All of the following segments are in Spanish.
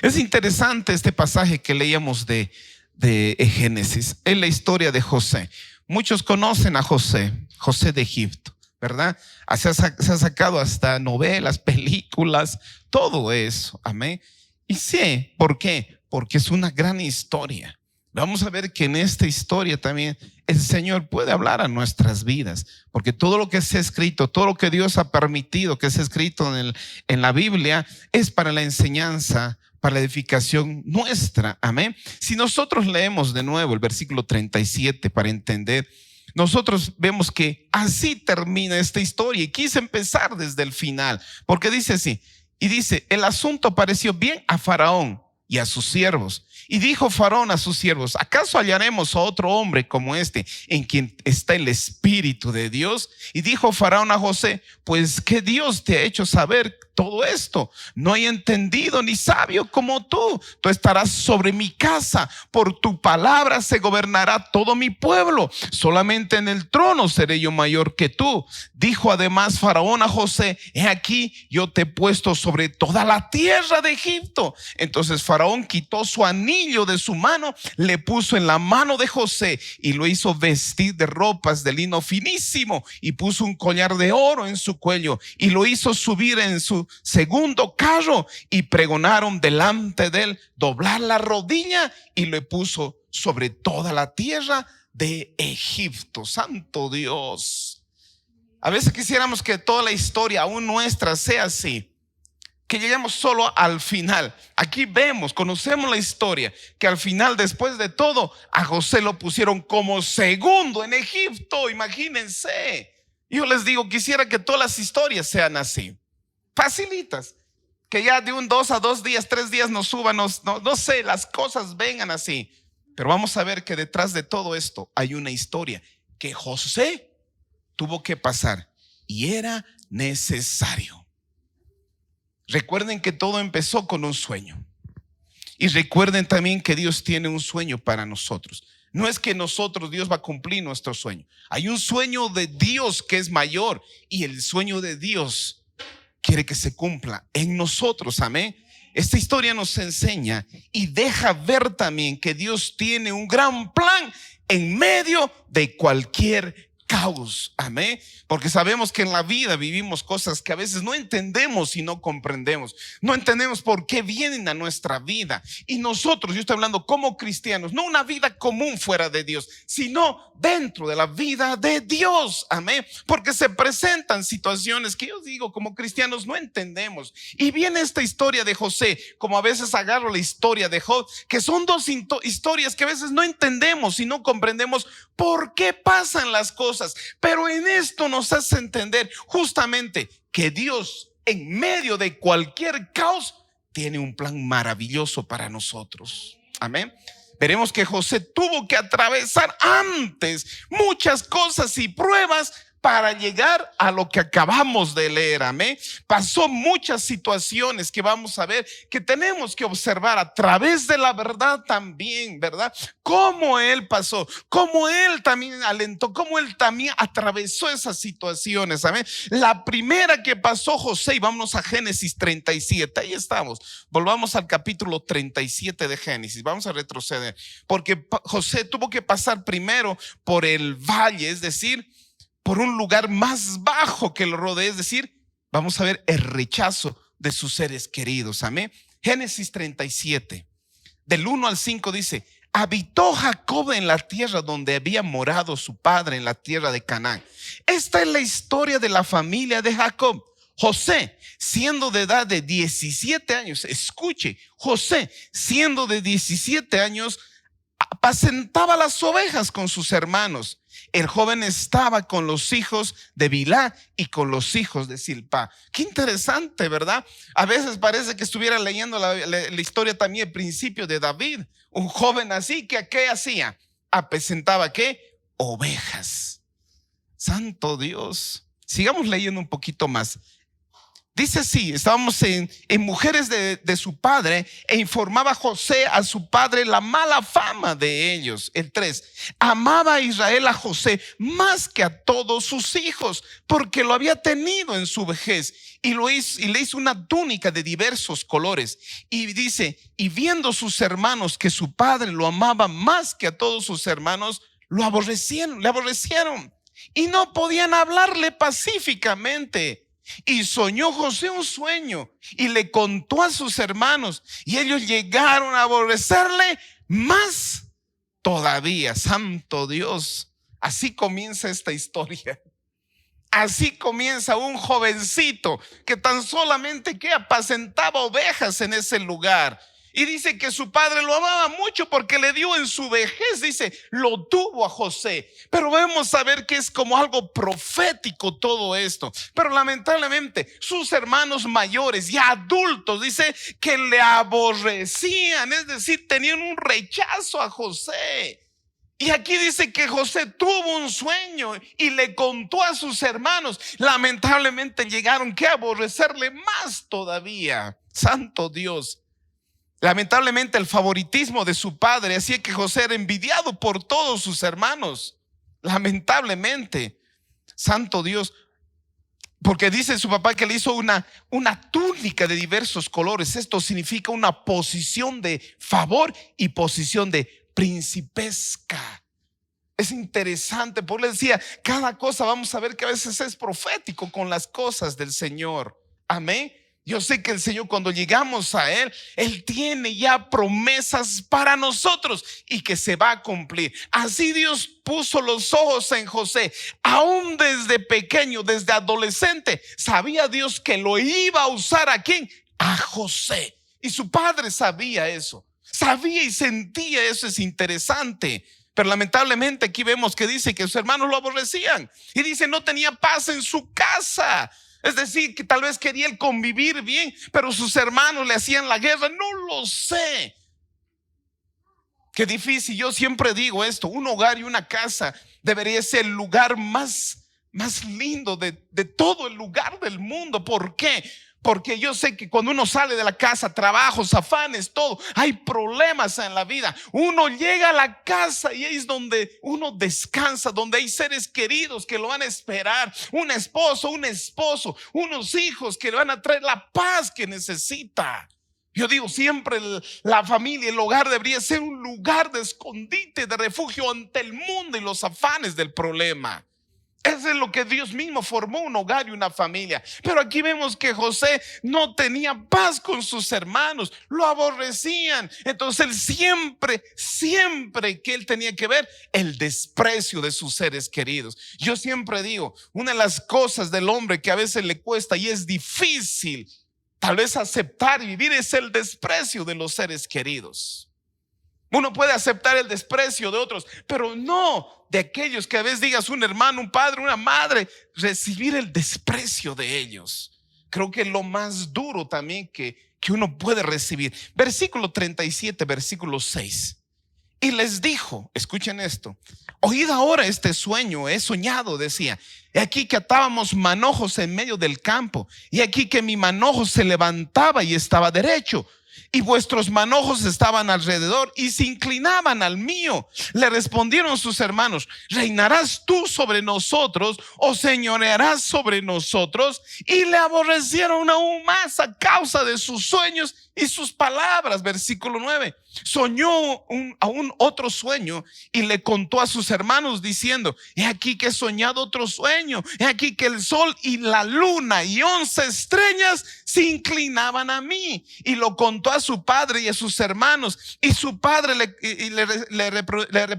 Es interesante este pasaje que leíamos de Génesis. Es la historia de José. Muchos conocen a José, José de Egipto, ¿verdad? Se ha sacado hasta novelas, películas, todo eso, amén. Y sé, ¿por qué? Porque es una gran historia. Vamos a ver que en esta historia también el Señor puede hablar a nuestras vidas, porque todo lo que se ha escrito, todo lo que Dios ha permitido que sea escrito en la Biblia es para la enseñanza, para la edificación nuestra, amén. Si nosotros leemos de nuevo el versículo 37 para entender, nosotros vemos que así termina esta historia, y quise empezar desde el final, porque dice así, y dice: el asunto pareció bien a Faraón y a sus siervos. Y dijo Faraón a sus siervos: ¿acaso hallaremos a otro hombre como este, en quien está el Espíritu de Dios? Y dijo Faraón a José: pues ¿qué Dios te ha hecho saber todo esto? No hay entendido ni sabio como tú. Tú estarás sobre mi casa, por tu palabra se gobernará todo mi pueblo. Solamente en el trono seré yo mayor que tú. Dijo además Faraón a José: he aquí, yo te he puesto sobre toda la tierra de Egipto. Entonces Faraón quitó su anillo de su mano, le puso en la mano de José y lo hizo vestir de ropas de lino finísimo, y puso un collar de oro en su cuello y lo hizo subir en su segundo carro, y pregonaron delante de él doblar la rodilla, y le puso sobre toda la tierra de Egipto. Santo Dios. A veces quisiéramos que toda la historia, aún nuestra, sea así, que lleguemos solo al final. Aquí vemos, conocemos la historia, que al final, después de todo, a José lo pusieron como segundo en Egipto. Imagínense. Yo les digo, quisiera que todas las historias sean así, facilitas, que ya de un 2 a 2 días, 3 días nos suban, no sé, las cosas vengan así. Pero vamos a ver que detrás de todo esto hay una historia que José tuvo que pasar, y era necesario. Recuerden que todo empezó con un sueño, y recuerden también que Dios tiene un sueño para nosotros. No es que Dios va a cumplir nuestro sueño. Hay un sueño de Dios que es mayor, y el sueño de Dios quiere que se cumpla en nosotros, amén. Esta historia nos enseña y deja ver también que Dios tiene un gran plan en medio de cualquier caos, amén. Porque sabemos que en la vida vivimos cosas que a veces no entendemos y no comprendemos. No entendemos por qué vienen a nuestra vida. Y nosotros, yo estoy hablando como cristianos, no una vida común fuera de Dios, sino dentro de la vida de Dios, amén. Porque se presentan situaciones que yo digo, como cristianos no entendemos. Y viene esta historia de José, como a veces agarro la historia de Job, que son dos historias que a veces no entendemos y no comprendemos por qué pasan las cosas. Pero en esto nos hace entender justamente que Dios, en medio de cualquier caos, tiene un plan maravilloso para nosotros, amén. Veremos que José tuvo que atravesar antes muchas cosas y pruebas para llegar a lo que acabamos de leer, amén. Pasó muchas situaciones que vamos a ver, que tenemos que observar a través de la verdad también, ¿verdad? Cómo él pasó, cómo él también alentó, cómo él también atravesó esas situaciones, amén. La primera que pasó José, y vámonos a Génesis 37, ahí estamos. Volvamos al capítulo 37 de Génesis, vamos a retroceder, porque José tuvo que pasar primero por el valle, es decir, por un lugar más bajo que lo rodea, es decir, vamos a ver el rechazo de sus seres queridos, amén. Génesis 37, del 1 al 5 dice: habitó Jacob en la tierra donde había morado su padre, en la tierra de Canaán. Esta es la historia de la familia de Jacob. José, siendo de edad de 17 años, escuche, José, siendo de 17 años, apacentaba las ovejas con sus hermanos. El joven estaba con los hijos de Bilhá y con los hijos de Silpá. Qué interesante, ¿verdad? A veces parece que estuviera leyendo la historia también, el principio de David. Un joven así, que ¿qué hacía? Apacentaba ¿qué? Ovejas. Santo Dios. Sigamos leyendo un poquito más. Dice así, estábamos en mujeres de su padre, e informaba José a su padre la mala fama de ellos. El 3, amaba a Israel a José más que a todos sus hijos, porque lo había tenido en su vejez, y le hizo una túnica de diversos colores. Y dice, y viendo sus hermanos que su padre lo amaba más que a todos sus hermanos, le aborrecieron y no podían hablarle pacíficamente. Y soñó José un sueño y le contó a sus hermanos, y ellos llegaron a aborrecerle más todavía. Santo Dios. Así comienza esta historia. Así comienza un jovencito que tan solamente que apacentaba ovejas en ese lugar. Y dice que su padre lo amaba mucho porque le dio en su vejez, dice, lo tuvo a José. Pero vamos a ver que es como algo profético todo esto. Pero lamentablemente sus hermanos mayores, ya adultos, dice que le aborrecían, es decir, tenían un rechazo a José. Y aquí dice que José tuvo un sueño y le contó a sus hermanos. Lamentablemente llegaron a aborrecerle más todavía. Santo Dios. Lamentablemente el favoritismo de su padre hacía que José era envidiado por todos sus hermanos. Lamentablemente, santo Dios, porque dice su papá que le hizo una túnica de diversos colores. Esto significa una posición de favor y posición de principesca. Es interesante, porque le decía, cada cosa vamos a ver que a veces es profético con las cosas del Señor. Amén. Yo sé que el Señor, cuando llegamos a Él tiene ya promesas para nosotros y que se va a cumplir. Así Dios puso los ojos en José. Aún desde pequeño, desde adolescente, sabía Dios que lo iba a usar. ¿A quién? A José. Y su padre sabía eso. Sabía y sentía eso. Es interesante. Pero lamentablemente aquí vemos que dice que sus hermanos lo aborrecían. Y dice, no tenía paz en su casa. Es decir, que tal vez quería él convivir bien, pero sus hermanos le hacían la guerra. No lo sé. Qué difícil. Yo siempre digo esto: un hogar y una casa debería ser el lugar más lindo de todo el lugar del mundo. ¿Por qué? Porque yo sé que cuando uno sale de la casa, trabajos, afanes, todo, hay problemas en la vida. Uno llega a la casa y es donde uno descansa, donde hay seres queridos que lo van a esperar, un esposo, unos hijos que le van a traer la paz que necesita. Yo digo siempre, la familia, el hogar debería ser un lugar de escondite, de refugio ante el mundo y los afanes del problema. Eso es lo que Dios mismo formó, un hogar y una familia. Pero aquí vemos que José no tenía paz con sus hermanos, lo aborrecían. Entonces él siempre que él tenía que ver el desprecio de sus seres queridos. Yo siempre digo, una de las cosas del hombre que a veces le cuesta y es difícil tal vez aceptar y vivir es el desprecio de los seres queridos. Uno puede aceptar el desprecio de otros, pero no de aquellos que a veces digas un hermano, un padre, una madre, recibir el desprecio de ellos. Creo que es lo más duro también que uno puede recibir. Versículo 37, versículo 6. Y les dijo, escuchen esto: oíd ahora este sueño, he soñado, decía. He aquí que atábamos manojos en medio del campo, y aquí que mi manojo se levantaba y estaba derecho, y vuestros manojos estaban alrededor y se inclinaban al mío. Le respondieron sus hermanos: ¿reinarás tú sobre nosotros o señorearás sobre nosotros? Y le aborrecieron aún más a causa de sus sueños y sus palabras. Versículo 9. Soñó aún otro sueño y le contó a sus hermanos diciendo: he aquí que he soñado otro sueño. He aquí que el sol y la luna y 11 estrellas se inclinaban a mí. Y lo contó a su padre y a sus hermanos. Y su padre le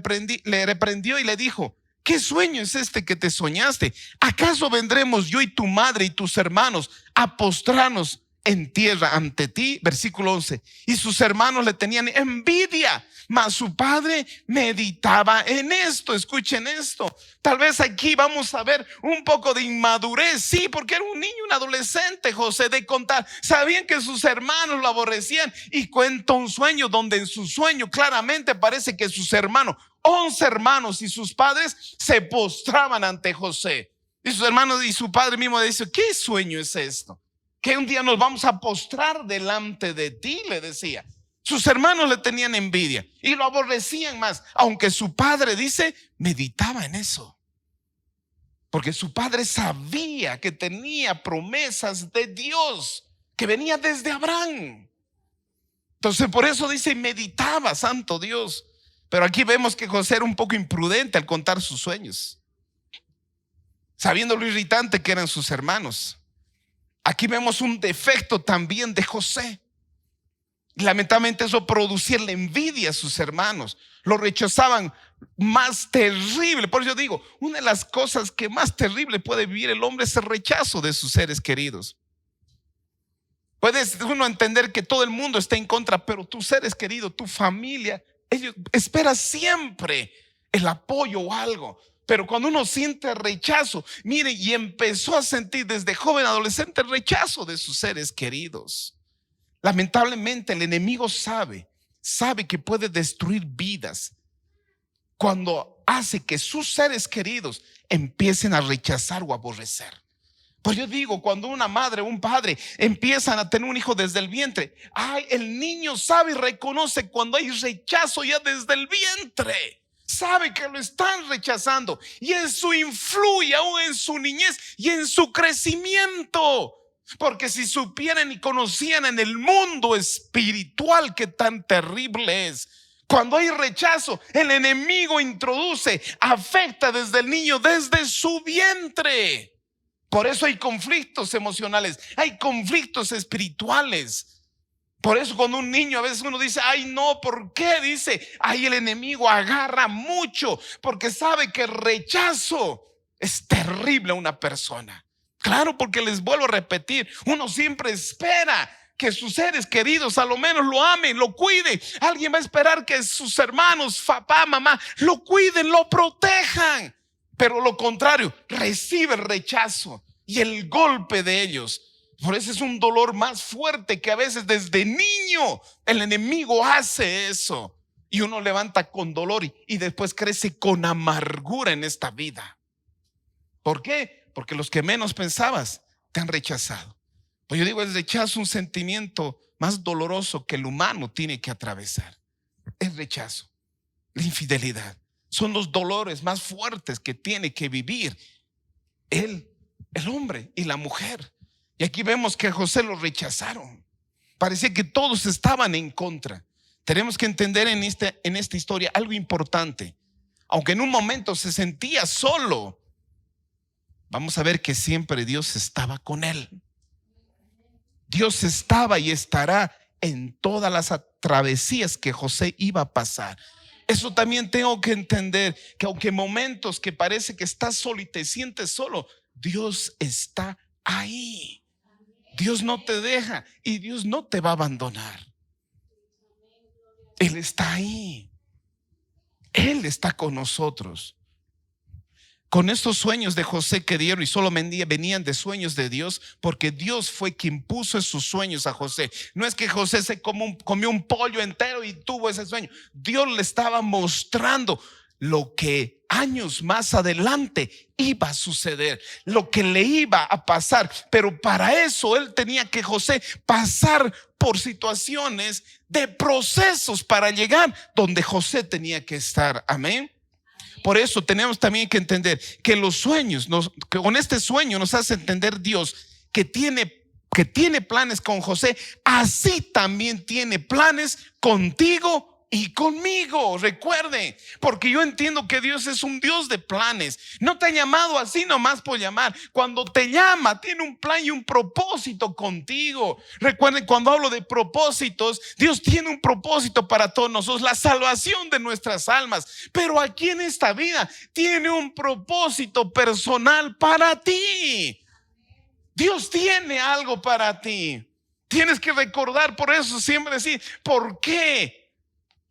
reprendió y le dijo: ¿qué sueño es este que te soñaste? ¿Acaso vendremos yo y tu madre y tus hermanos a postrarnos en tierra ante ti? Versículo 11. Y sus hermanos le tenían envidia, mas su padre meditaba en esto. Escuchen esto. Tal vez aquí vamos a ver un poco de inmadurez. Sí, porque era un niño, un adolescente, José, de contar. Sabían que sus hermanos lo aborrecían, y cuenta un sueño donde en su sueño claramente parece que sus hermanos, 11 hermanos y sus padres, se postraban ante José. Y sus hermanos y su padre mismo dice: ¿qué sueño es esto? que un día nos vamos a postrar delante de ti, le decía. Sus hermanos le tenían envidia y lo aborrecían más, aunque su padre, dice, meditaba en eso. Porque su padre sabía que tenía promesas de Dios que venía desde Abraham. Entonces por eso dice, meditaba, santo Dios. Pero aquí vemos que José era un poco imprudente al contar sus sueños, sabiendo lo irritante que eran sus hermanos. Aquí vemos un defecto también de José. Lamentablemente eso producía la envidia a sus hermanos. Lo rechazaban más terrible. Por eso digo, una de las cosas que más terrible puede vivir el hombre es el rechazo de sus seres queridos. Puedes uno entender que todo el mundo está en contra, pero tus seres queridos, tu familia, ellos esperan siempre el apoyo o algo. Pero cuando uno siente rechazo, mire, y empezó a sentir desde joven adolescente el rechazo de sus seres queridos. Lamentablemente el enemigo sabe que puede destruir vidas cuando hace que sus seres queridos empiecen a rechazar o aborrecer. Pues yo digo, cuando una madre o un padre empiezan a tener un hijo desde el vientre, el niño sabe y reconoce cuando hay rechazo ya desde el vientre. Sabe que lo están rechazando y eso influye aún en su niñez y en su crecimiento. Porque si supieran y conocían en el mundo espiritual que tan terrible es, cuando hay rechazo, el enemigo introduce, afecta desde el niño, desde su vientre. Por eso hay conflictos emocionales, hay conflictos espirituales. Por eso cuando un niño a veces uno dice, ay no, ¿por qué? Dice, el enemigo agarra mucho porque sabe que el rechazo es terrible a una persona. Claro, porque les vuelvo a repetir, uno siempre espera que sus seres queridos a lo menos lo amen, lo cuiden. Alguien va a esperar que sus hermanos, papá, mamá, lo cuiden, lo protejan. Pero lo contrario, recibe el rechazo y el golpe de ellos. Por eso es un dolor más fuerte que a veces desde niño el enemigo hace eso. Y uno levanta con dolor y después crece con amargura en esta vida. ¿Por qué? Porque los que menos pensabas te han rechazado. Pues yo digo, el rechazo es un sentimiento más doloroso que el humano tiene que atravesar. El rechazo, la infidelidad, son los dolores más fuertes que tiene que vivir el hombre y la mujer. Y aquí vemos que a José lo rechazaron. Parecía que todos estaban en contra. Tenemos que entender en esta historia algo importante. Aunque en un momento se sentía solo, vamos a ver que siempre Dios estaba con él. Dios estaba y estará en todas las travesías que José iba a pasar. Eso también tengo que entender, que aunque en momentos que parece que estás solo y te sientes solo, Dios está ahí. Dios no te deja y Dios no te va a abandonar. Él está ahí. Él está con nosotros. Con estos sueños de José que dieron, y solo venían de sueños de Dios, porque Dios fue quien puso esos sueños a José. No es que José se comió un pollo entero y tuvo ese sueño. Dios le estaba mostrando lo que años más adelante iba a suceder, lo que le iba a pasar. Pero para eso él tenía que, José, pasar por situaciones de procesos para llegar donde José tenía que estar. Amén. Por eso tenemos también que entender que los sueños, que con este sueño nos hace entender Dios que tiene planes con José, así también tiene planes contigo y conmigo. Recuerden, porque yo entiendo que Dios es un Dios de planes. No te ha llamado así nomás por llamar. Cuando te llama, tiene un plan y un propósito contigo. Recuerden, cuando hablo de propósitos, Dios tiene un propósito para todos nosotros, la salvación de nuestras almas. Pero aquí en esta vida tiene un propósito personal para ti. Dios tiene algo para ti. Tienes que recordar, por eso siempre decir, ¿por qué?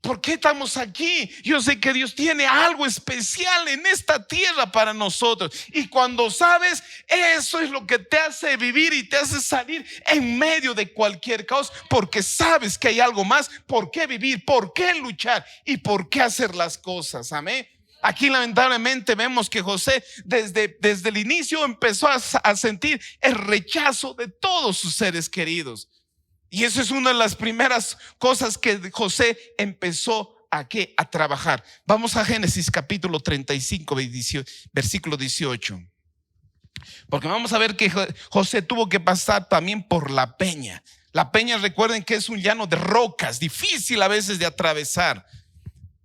¿Por qué estamos aquí? Yo sé que Dios tiene algo especial en esta tierra para nosotros. Y cuando sabes, eso es lo que te hace vivir y te hace salir en medio de cualquier caos, porque sabes que hay algo más por qué vivir, por qué luchar y por qué hacer las cosas. Amén. Aquí lamentablemente vemos que José desde el inicio empezó a sentir el rechazo de todos sus seres queridos. Y eso es una de las primeras cosas que José empezó a trabajar. Vamos a Génesis capítulo 35, versículo 18. Porque vamos a ver que José tuvo que pasar también por la peña. La peña, recuerden que es un llano de rocas, difícil a veces de atravesar.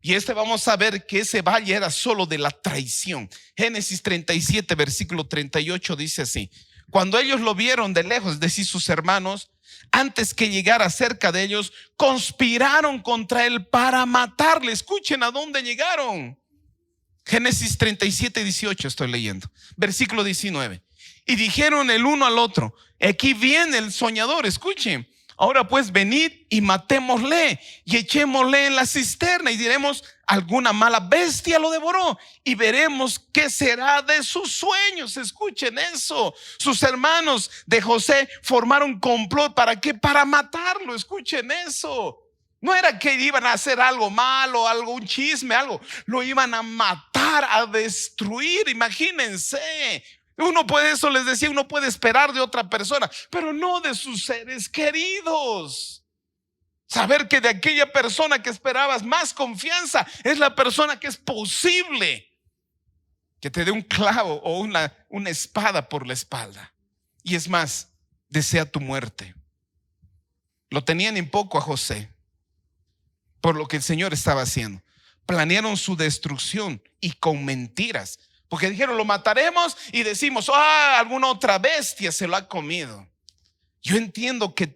Y vamos a ver que ese valle era solo de la traición. Génesis 37, versículo 38 dice así: cuando ellos lo vieron de lejos, es decir, sus hermanos, antes que llegara cerca de ellos, conspiraron contra él para matarle. Escuchen a dónde llegaron. Génesis 37, 18 estoy leyendo. Versículo 19. Y dijeron el uno al otro: aquí viene el soñador. Escuchen. Ahora pues venid y matémosle y echémosle en la cisterna y diremos: alguna mala bestia lo devoró, y veremos qué será de sus sueños. Escuchen eso. Sus hermanos de José formaron complot. ¿Para qué? Para matarlo. Escuchen eso. No era que iban a hacer algo malo, algo, un chisme, algo. Lo iban a matar, a destruir. Imagínense. Eso les decía, uno puede esperar de otra persona, pero no de sus seres queridos. Saber que de aquella persona que esperabas más confianza es la persona que es posible que te dé un clavo o una espada por la espalda. Y es más, desea tu muerte. Lo tenían en poco a José por lo que el Señor estaba haciendo. Planearon su destrucción y con mentiras. Porque dijeron: lo mataremos, y decimos: alguna otra bestia se lo ha comido. Yo entiendo que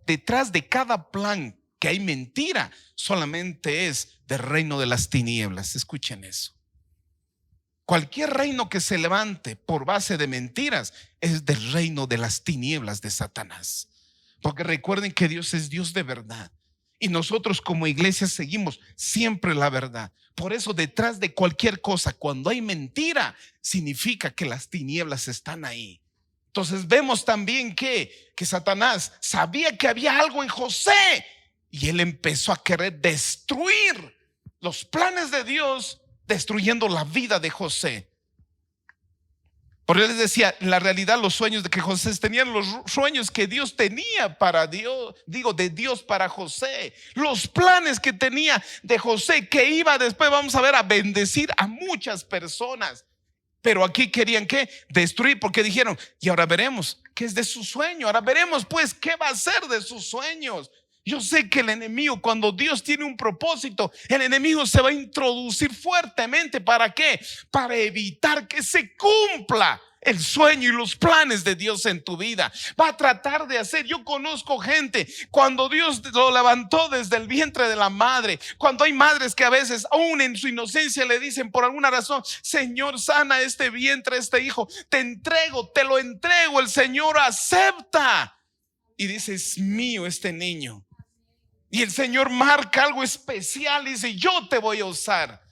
detrás de cada plan que hay mentira, solamente es del reino de las tinieblas. Escuchen eso. Cualquier reino que se levante por base de mentiras es del reino de las tinieblas de Satanás. Porque recuerden que Dios es Dios de verdad. Y nosotros como iglesia seguimos siempre la verdad. Por eso detrás de cualquier cosa, cuando hay mentira, significa que las tinieblas están ahí. Entonces vemos también que Satanás sabía que había algo en José, y él empezó a querer destruir los planes de Dios, destruyendo la vida de José. Por eso les decía, en la realidad los sueños de que José tenían, los sueños que Dios tenía para Dios, de Dios para José, los planes que tenía de José, que iba después, vamos a ver, a bendecir a muchas personas. Pero aquí querían ¿qué? Destruir, porque dijeron: y ahora veremos qué es de su sueño, ahora veremos pues qué va a ser de sus sueños. Yo sé que el enemigo, cuando Dios tiene un propósito, el enemigo se va a introducir fuertemente. ¿Para qué? Para evitar que se cumpla el sueño y los planes de Dios en tu vida. Va a tratar de hacer. Yo conozco gente, cuando Dios lo levantó desde el vientre de la madre, cuando hay madres que a veces aún en su inocencia le dicen por alguna razón: Señor, sana este vientre, este hijo, te lo entrego. El Señor acepta y dice: es mío este niño. Y el Señor marca algo especial y dice: yo te voy a usar.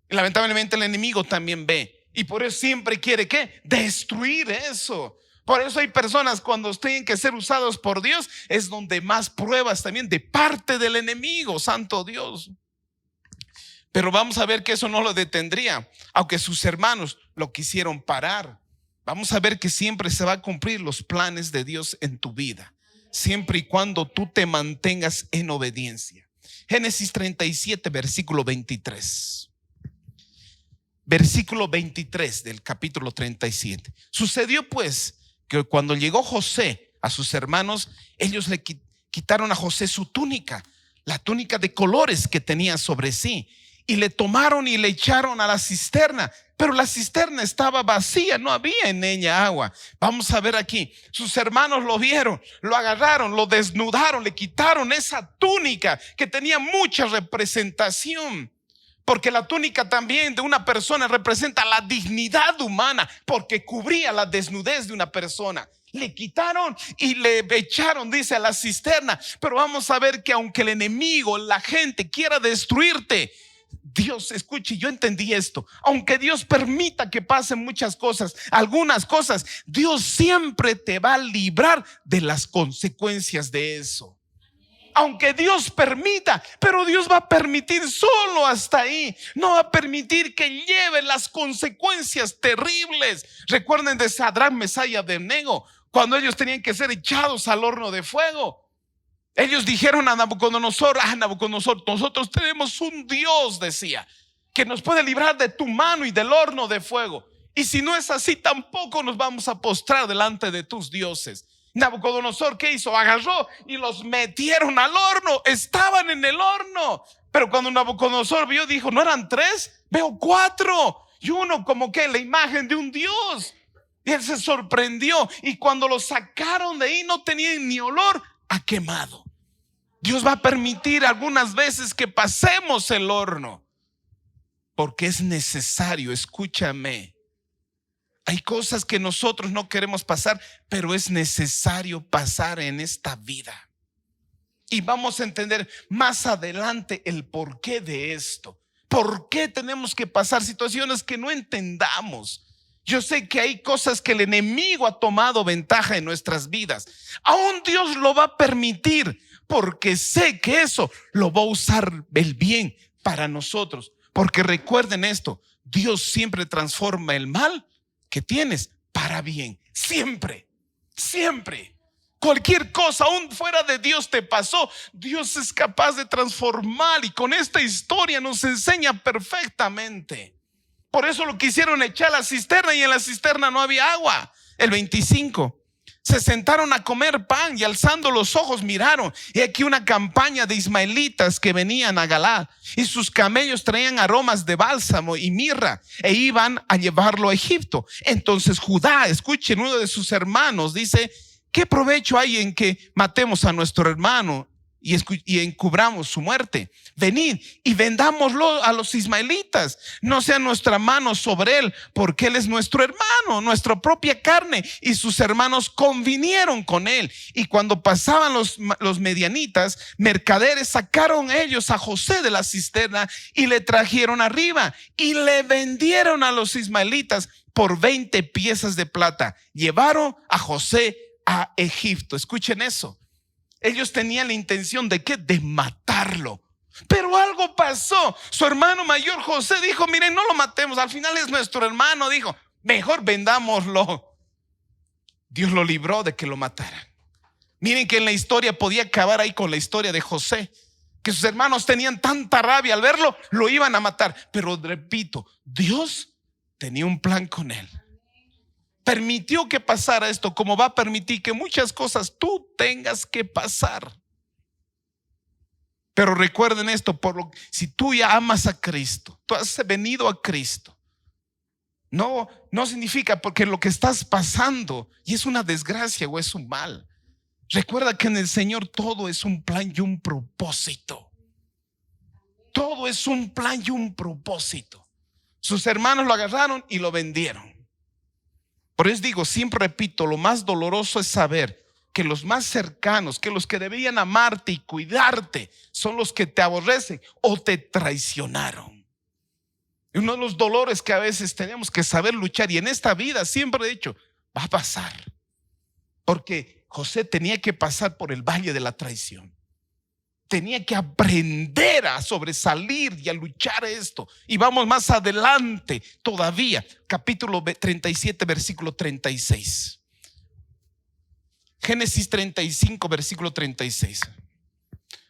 Y lamentablemente el enemigo también ve, y por eso siempre quiere ¿qué? Destruir eso. Por eso hay personas, cuando tienen que ser usados por Dios, es donde más pruebas también de parte del enemigo. Santo Dios. Pero vamos a ver que eso no lo detendría, aunque sus hermanos lo quisieron parar. Vamos a ver que siempre se va a cumplir los planes de Dios en tu vida, siempre y cuando tú te mantengas en obediencia. Génesis 37, versículo 23. Versículo 23 del capítulo 37. Sucedió pues que cuando llegó José a sus hermanos, ellos le quitaron a José su túnica, la túnica de colores que tenía sobre sí, y le tomaron y le echaron a la cisterna. Pero la cisterna estaba vacía, no había en ella agua. Vamos a ver aquí, sus hermanos lo vieron, lo agarraron, lo desnudaron, le quitaron esa túnica que tenía mucha representación. Porque la túnica también de una persona representa la dignidad humana, porque cubría la desnudez de una persona. Le quitaron y le echaron, dice, a la cisterna. Pero vamos a ver que aunque el enemigo, la gente quiera destruirte, Dios, escuche, yo entendí esto. Aunque Dios permita que pasen muchas cosas, algunas cosas, Dios siempre te va a librar de las consecuencias de eso. aunque Dios permita, pero Dios va a permitir solo hasta ahí. No va a permitir que lleve las consecuencias terribles. Recuerden de Sadrach, Mesach y Abednego, cuando ellos tenían que ser echados al horno de fuego. Ellos dijeron a Nabucodonosor: Nabucodonosor, nosotros tenemos un Dios, decía, que nos puede librar de tu mano y del horno de fuego. Y si no es así, tampoco nos vamos a postrar delante de tus dioses. Nabucodonosor, ¿qué hizo? Agarró y los metieron al horno. Estaban en el horno. Pero cuando Nabucodonosor vio, dijo: no eran 3, veo 4 y uno como que la imagen de un dios. Y él se sorprendió, y cuando lo sacaron de ahí no tenían ni olor a quemado. Dios va a permitir algunas veces que pasemos el horno, porque es necesario. Escúchame, hay cosas que nosotros no queremos pasar, pero es necesario pasar en esta vida. Y vamos a entender más adelante el porqué de esto. ¿Por qué tenemos que pasar situaciones que no entendamos? Yo sé que hay cosas que el enemigo ha tomado ventaja en nuestras vidas. Aún Dios lo va a permitir, porque sé que eso lo va a usar el bien para nosotros. Porque recuerden esto: Dios siempre transforma el mal que tienes para bien. Siempre, siempre. Cualquier cosa, aún fuera de Dios, te pasó, Dios es capaz de transformar, y con esta historia nos enseña perfectamente. Por eso lo quisieron echar a la cisterna, y en la cisterna no había agua. El 25. Se sentaron a comer pan y alzando los ojos miraron, y aquí una campaña de ismaelitas que venían a Galaad, y sus camellos traían aromas de bálsamo y mirra, e iban a llevarlo a Egipto. Entonces Judá, escuchen, uno de sus hermanos, dice: ¿qué provecho hay en que matemos a nuestro hermano y encubramos su muerte? Venid y vendámoslo a los ismaelitas, no sea nuestra mano sobre él, porque él es nuestro hermano, nuestra propia carne. Y sus hermanos convinieron con él. Y cuando pasaban los medianitas, mercaderes, sacaron ellos a José de la cisterna y le trajeron arriba, y le vendieron a los ismaelitas por 20 piezas de plata. Llevaron a José a Egipto. Escuchen eso. Ellos tenían la intención de ¿qué? De matarlo. Pero algo pasó. Su hermano mayor José dijo: miren, no lo matemos, al final es nuestro hermano. Dijo: mejor vendámoslo. Dios lo libró de que lo mataran. Miren que en la historia podía acabar ahí con la historia de José, que sus hermanos tenían tanta rabia al verlo, lo iban a matar. Pero repito, Dios tenía un plan con él. Permitió que pasara esto, como va a permitir que muchas cosas tú tengas que pasar. Pero recuerden esto: si tú ya amas a Cristo, tú has venido a Cristo, no significa porque lo que estás pasando y es una desgracia o es un mal. Recuerda que en el Señor todo es un plan y un propósito. Todo es un plan y un propósito. Sus hermanos lo agarraron y lo vendieron. Por eso digo, siempre repito, lo más doloroso es saber que los más cercanos, que los que debían amarte y cuidarte, son los que te aborrecen o te traicionaron. Y uno de los dolores que a veces tenemos que saber luchar, y en esta vida siempre he dicho, va a pasar. Porque José tenía que pasar por el valle de la traición. Tenía que aprender a sobresalir y a luchar esto. Y vamos más adelante todavía, capítulo 37, versículo 36. Génesis 35, versículo 36.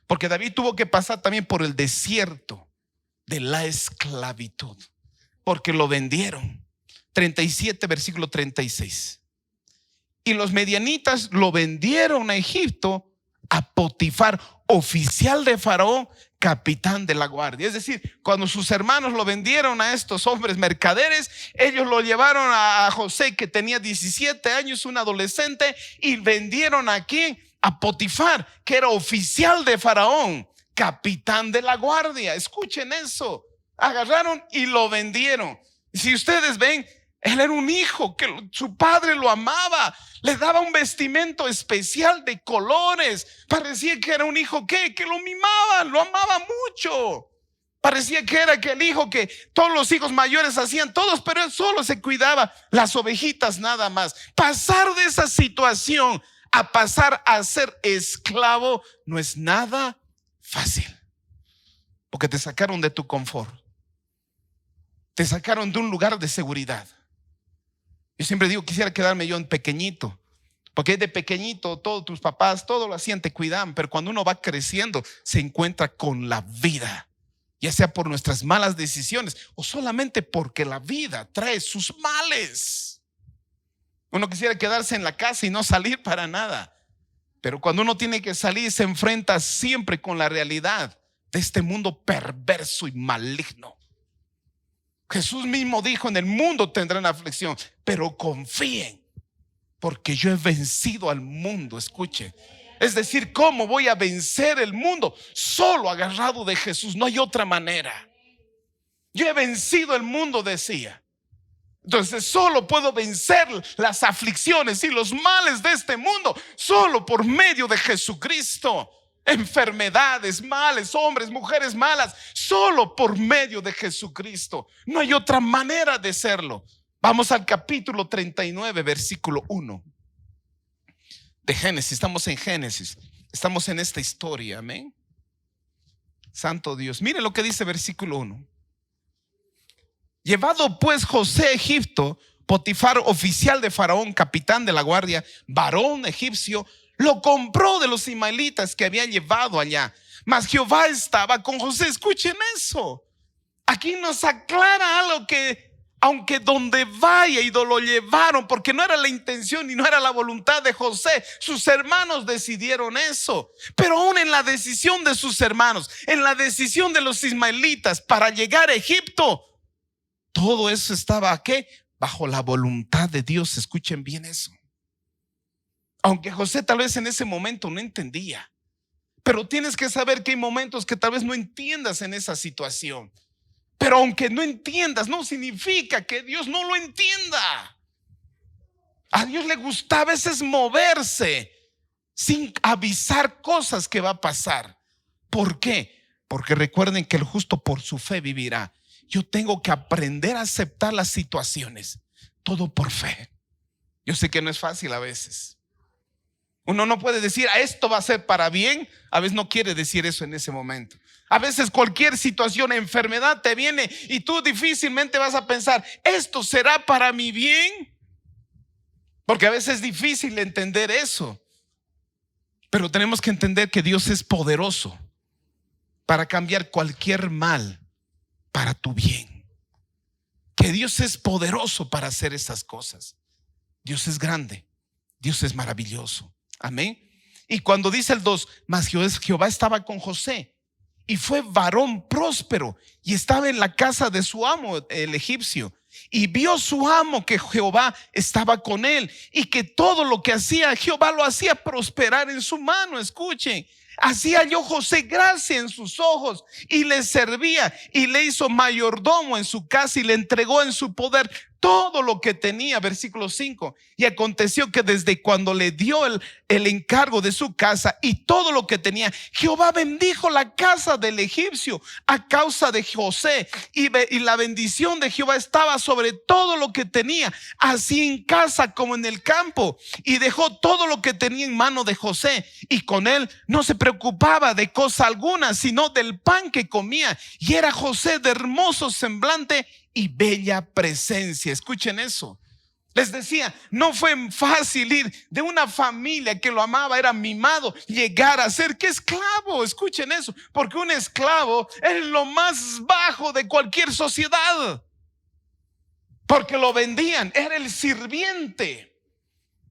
Porque David tuvo que pasar también por el desierto de la esclavitud, porque lo vendieron. 37, versículo 36. Y los medianitas lo vendieron a Egipto, a Potifar, oficial de Faraón, capitán de la guardia. Es decir, cuando sus hermanos lo vendieron a estos hombres mercaderes, ellos lo llevaron a José, que tenía 17 años, un adolescente, y vendieron a ¿quién? A Potifar, que era oficial de Faraón, capitán de la guardia. Escuchen eso. Agarraron y lo vendieron. Si ustedes ven, él era un hijo que su padre lo amaba, le daba un vestimento especial de colores. Parecía que era un hijo que lo mimaba, lo amaba mucho. Parecía que era aquel hijo que todos los hijos mayores hacían todos, pero él solo se cuidaba las ovejitas nada más. Pasar de esa situación a pasar a ser esclavo no es nada fácil. Porque te sacaron de tu confort. Te sacaron de un lugar de seguridad. Yo siempre digo, quisiera quedarme yo en pequeñito. Porque de pequeñito, todos tus papás, todo lo hacían, te cuidaban. Pero cuando uno va creciendo, se encuentra con la vida. Ya sea por nuestras malas decisiones o solamente porque la vida trae sus males. Uno quisiera quedarse en la casa y no salir para nada. Pero cuando uno tiene que salir, se enfrenta siempre con la realidad de este mundo perverso y maligno. Jesús mismo dijo, en el mundo tendrán aflicción, pero confíen, porque yo he vencido al mundo. Escuche. Es decir, ¿cómo voy a vencer el mundo? Solo agarrado de Jesús, no hay otra manera. Yo he vencido el mundo, decía. Entonces solo puedo vencer las aflicciones y los males de este mundo solo por medio de Jesucristo. Enfermedades, males, hombres, mujeres malas, solo por medio de Jesucristo. No hay otra manera de serlo. Vamos al capítulo 39, versículo 1 de Génesis. Estamos en Génesis, estamos en esta historia, amén. Santo Dios, mire lo que dice versículo 1. Llevado pues José a Egipto, Potifar, oficial de Faraón, capitán de la guardia, varón egipcio, lo compró de los ismaelitas que había llevado allá. Mas Jehová estaba con José. Escuchen eso. Aquí nos aclara algo, que aunque donde vaya y lo llevaron, porque no era la intención y no era la voluntad de José, sus hermanos decidieron eso. Pero aún en la decisión de sus hermanos, en la decisión de los ismaelitas para llegar a Egipto, todo eso estaba ¿qué? Bajo la voluntad de Dios. Escuchen bien eso. Aunque José tal vez en ese momento no entendía, pero tienes que saber que hay momentos que tal vez no entiendas en esa situación. Pero aunque no entiendas, no significa que Dios no lo entienda. A Dios le gusta a veces moverse sin avisar cosas que va a pasar. ¿Por qué? Porque recuerden que el justo por su fe vivirá. Yo tengo que aprender a aceptar las situaciones, todo por fe. Yo sé que no es fácil a veces. Uno no puede decir, esto va a ser para bien. A veces no quiere decir eso en ese momento. A veces cualquier situación, enfermedad te viene y tú difícilmente vas a pensar, ¿esto será para mi bien? Porque a veces es difícil entender eso. Pero tenemos que entender que Dios es poderoso para cambiar cualquier mal para tu bien. Que Dios es poderoso para hacer esas cosas. Dios es grande, Dios es maravilloso. Amén. Y cuando dice el 2, mas Jehová estaba con José y fue varón próspero y estaba en la casa de su amo, el egipcio. Y vio su amo que Jehová estaba con él y que todo lo que hacía Jehová lo hacía prosperar en su mano. Escuchen. Así halló José gracia en sus ojos y le servía y le hizo mayordomo en su casa y le entregó en su poder todo lo que tenía. Versículo 5. Y aconteció que desde cuando le dio el encargo de su casa y todo lo que tenía, Jehová bendijo la casa del egipcio a causa de José, y la bendición de Jehová estaba sobre todo lo que tenía, así en casa como en el campo. Y dejó todo lo que tenía en mano de José, y con él no se preocupaba de cosa alguna, sino del pan que comía. Y era José de hermoso semblante y bella presencia. Escuchen eso. Les decía, no fue fácil ir de una familia que lo amaba, era mimado, llegar a ser que esclavo. Escuchen eso, porque un esclavo es lo más bajo de cualquier sociedad, porque lo vendían, era el sirviente,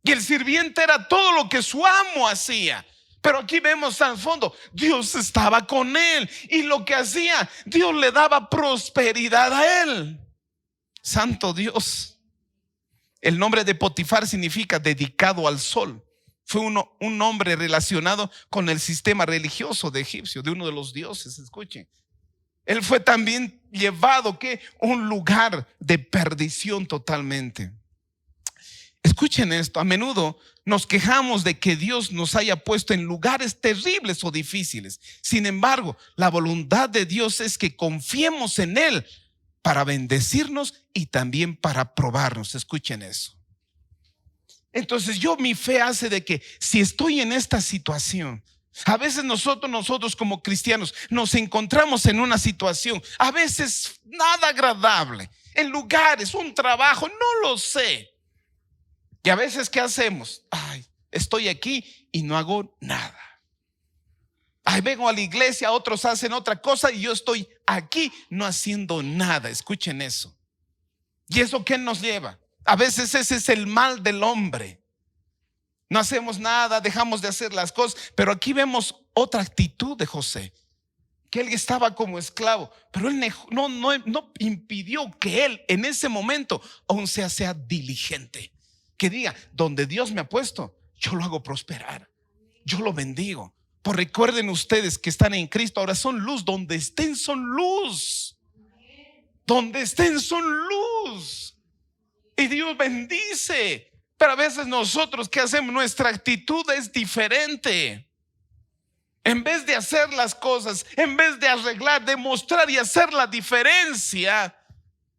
y el sirviente era todo lo que su amo hacía. Pero aquí vemos al fondo, Dios estaba con él, y lo que hacía, Dios le daba prosperidad a él. Santo Dios. El nombre de Potifar significa dedicado al sol. Fue un nombre relacionado con el sistema religioso de egipcio, de uno de los dioses. Escuchen. Él fue también llevado a un lugar de perdición totalmente. Escuchen esto, a menudo nos quejamos de que Dios nos haya puesto en lugares terribles o difíciles. Sin embargo, la voluntad de Dios es que confiemos en Él para bendecirnos y también para probarnos. Escuchen eso. Entonces mi fe hace de que si estoy en esta situación, a veces nosotros como cristianos nos encontramos en una situación, a veces nada agradable, en lugares, un trabajo, no lo sé. Y a veces, ¿qué hacemos? Ay, estoy aquí y no hago nada. Ay, vengo a la iglesia, otros hacen otra cosa y yo estoy aquí no haciendo nada. Escuchen eso. ¿Y eso qué nos lleva? A veces ese es el mal del hombre. No hacemos nada, dejamos de hacer las cosas. Pero aquí vemos otra actitud de José, que él estaba como esclavo, pero él no impidió que él en ese momento aún sea diligente. Que diga, donde Dios me ha puesto, yo lo hago prosperar, yo lo bendigo. Pues recuerden ustedes que están en Cristo, ahora son luz. Donde estén son luz. Donde estén son luz. Y Dios bendice. Pero a veces nosotros, ¿qué hacemos? Nuestra actitud es diferente. En vez de hacer las cosas, en vez de arreglar, demostrar y hacer la diferencia.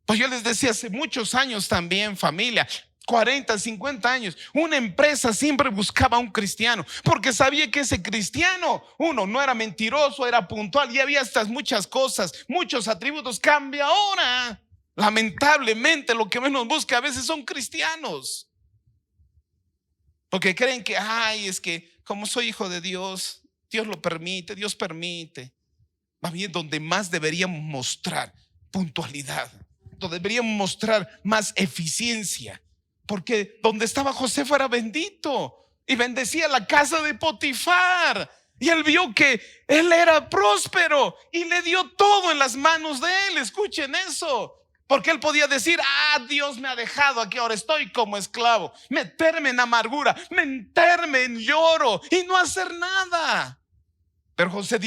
Pues yo les decía hace muchos años también, familia, 40, 50 años, una empresa siempre buscaba a un cristiano, porque sabía que ese cristiano, uno, no era mentiroso, era puntual y había estas muchas cosas, muchos atributos. Cambia ahora. Lamentablemente lo que menos busca a veces son cristianos, porque creen que, ay, es que como soy hijo de Dios, Dios lo permite, Dios permite. Más bien donde más deberíamos mostrar puntualidad, donde deberíamos mostrar más eficiencia. Porque donde estaba José fuera bendito y bendecía la casa de Potifar. Y él vio que él era próspero y le dio todo en las manos de él. Escuchen eso. Porque él podía decir, Dios me ha dejado aquí, ahora estoy como esclavo. Meterme en amargura, meterme en lloro y no hacer nada. Pero José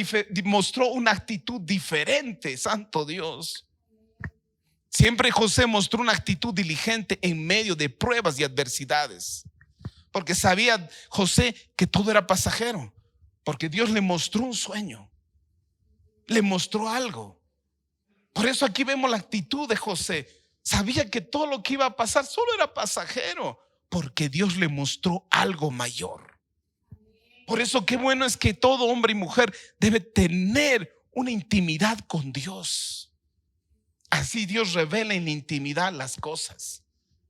mostró una actitud diferente, santo Dios. Siempre José mostró una actitud diligente en medio de pruebas y adversidades, porque sabía José que todo era pasajero, porque Dios le mostró un sueño, le mostró algo. Por eso aquí vemos la actitud de José. Sabía que todo lo que iba a pasar solo era pasajero, porque Dios le mostró algo mayor. Por eso qué bueno es que todo hombre y mujer debe tener una intimidad con Dios. Así Dios revela en la intimidad las cosas.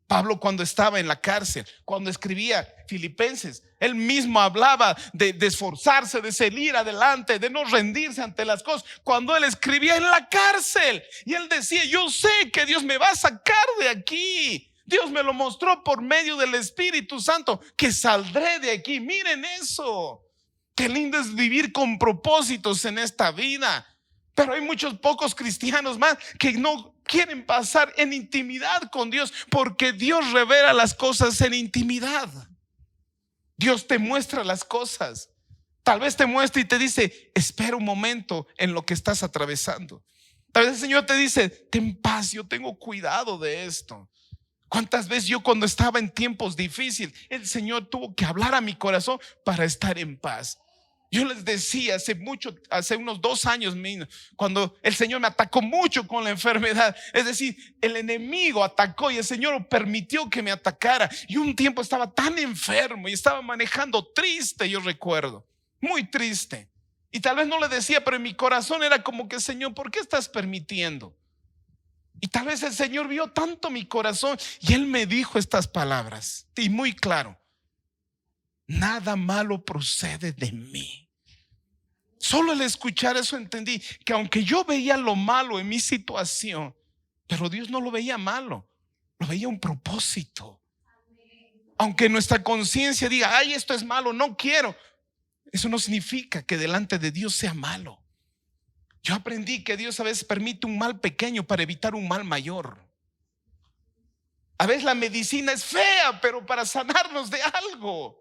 Pablo, cuando estaba en la cárcel, cuando escribía Filipenses, él mismo hablaba de esforzarse, de salir adelante, de no rendirse ante las cosas. Cuando él escribía en la cárcel, y él decía, yo sé que Dios me va a sacar de aquí. Dios me lo mostró por medio del Espíritu Santo, que saldré de aquí. Miren eso. Qué lindo es vivir con propósitos en esta vida. Pero hay muchos pocos cristianos más que no quieren pasar en intimidad con Dios, porque Dios revela las cosas en intimidad. Dios te muestra las cosas. Tal vez te muestra y te dice, espera un momento en lo que estás atravesando. Tal vez el Señor te dice, ten paz, yo tengo cuidado de esto. ¿Cuántas veces yo, cuando estaba en tiempos difíciles, el Señor tuvo que hablar a mi corazón para estar en paz? Yo les decía hace unos 2 años, cuando el Señor me atacó mucho con la enfermedad, es decir, el enemigo atacó y el Señor permitió que me atacara. Y un tiempo estaba tan enfermo y estaba manejando triste, yo recuerdo, muy triste. Y tal vez no le decía, pero en mi corazón era como que, Señor, ¿por qué estás permitiendo? Y tal vez el Señor vio tanto mi corazón y Él me dijo estas palabras, y muy claro: nada malo procede de mí. Solo al escuchar eso entendí que aunque yo veía lo malo en mi situación, pero Dios no lo veía malo, lo veía un propósito. Aunque nuestra conciencia diga, ay, esto es malo, no quiero, eso no significa que delante de Dios sea malo. Yo aprendí que Dios a veces permite un mal pequeño para evitar un mal mayor. A veces la medicina es fea, pero para sanarnos de algo.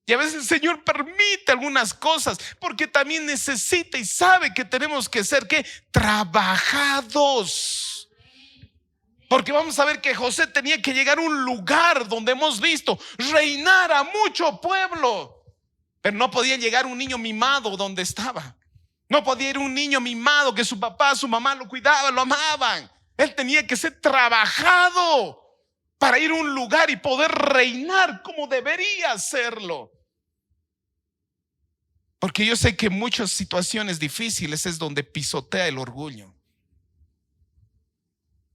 Y a veces el Señor permite algunas cosas porque también necesita y sabe que tenemos que ser, ¿qué? Trabajados. Porque vamos a ver que José tenía que llegar a un lugar donde hemos visto reinar a mucho pueblo, pero no podía llegar un niño mimado donde estaba. No podía ir un niño mimado que su papá, su mamá lo cuidaban, lo amaban. Él tenía que ser trabajado. para ir a un lugar y poder reinar como debería hacerlo. Porque yo sé que en muchas situaciones difíciles es donde pisotea el orgullo.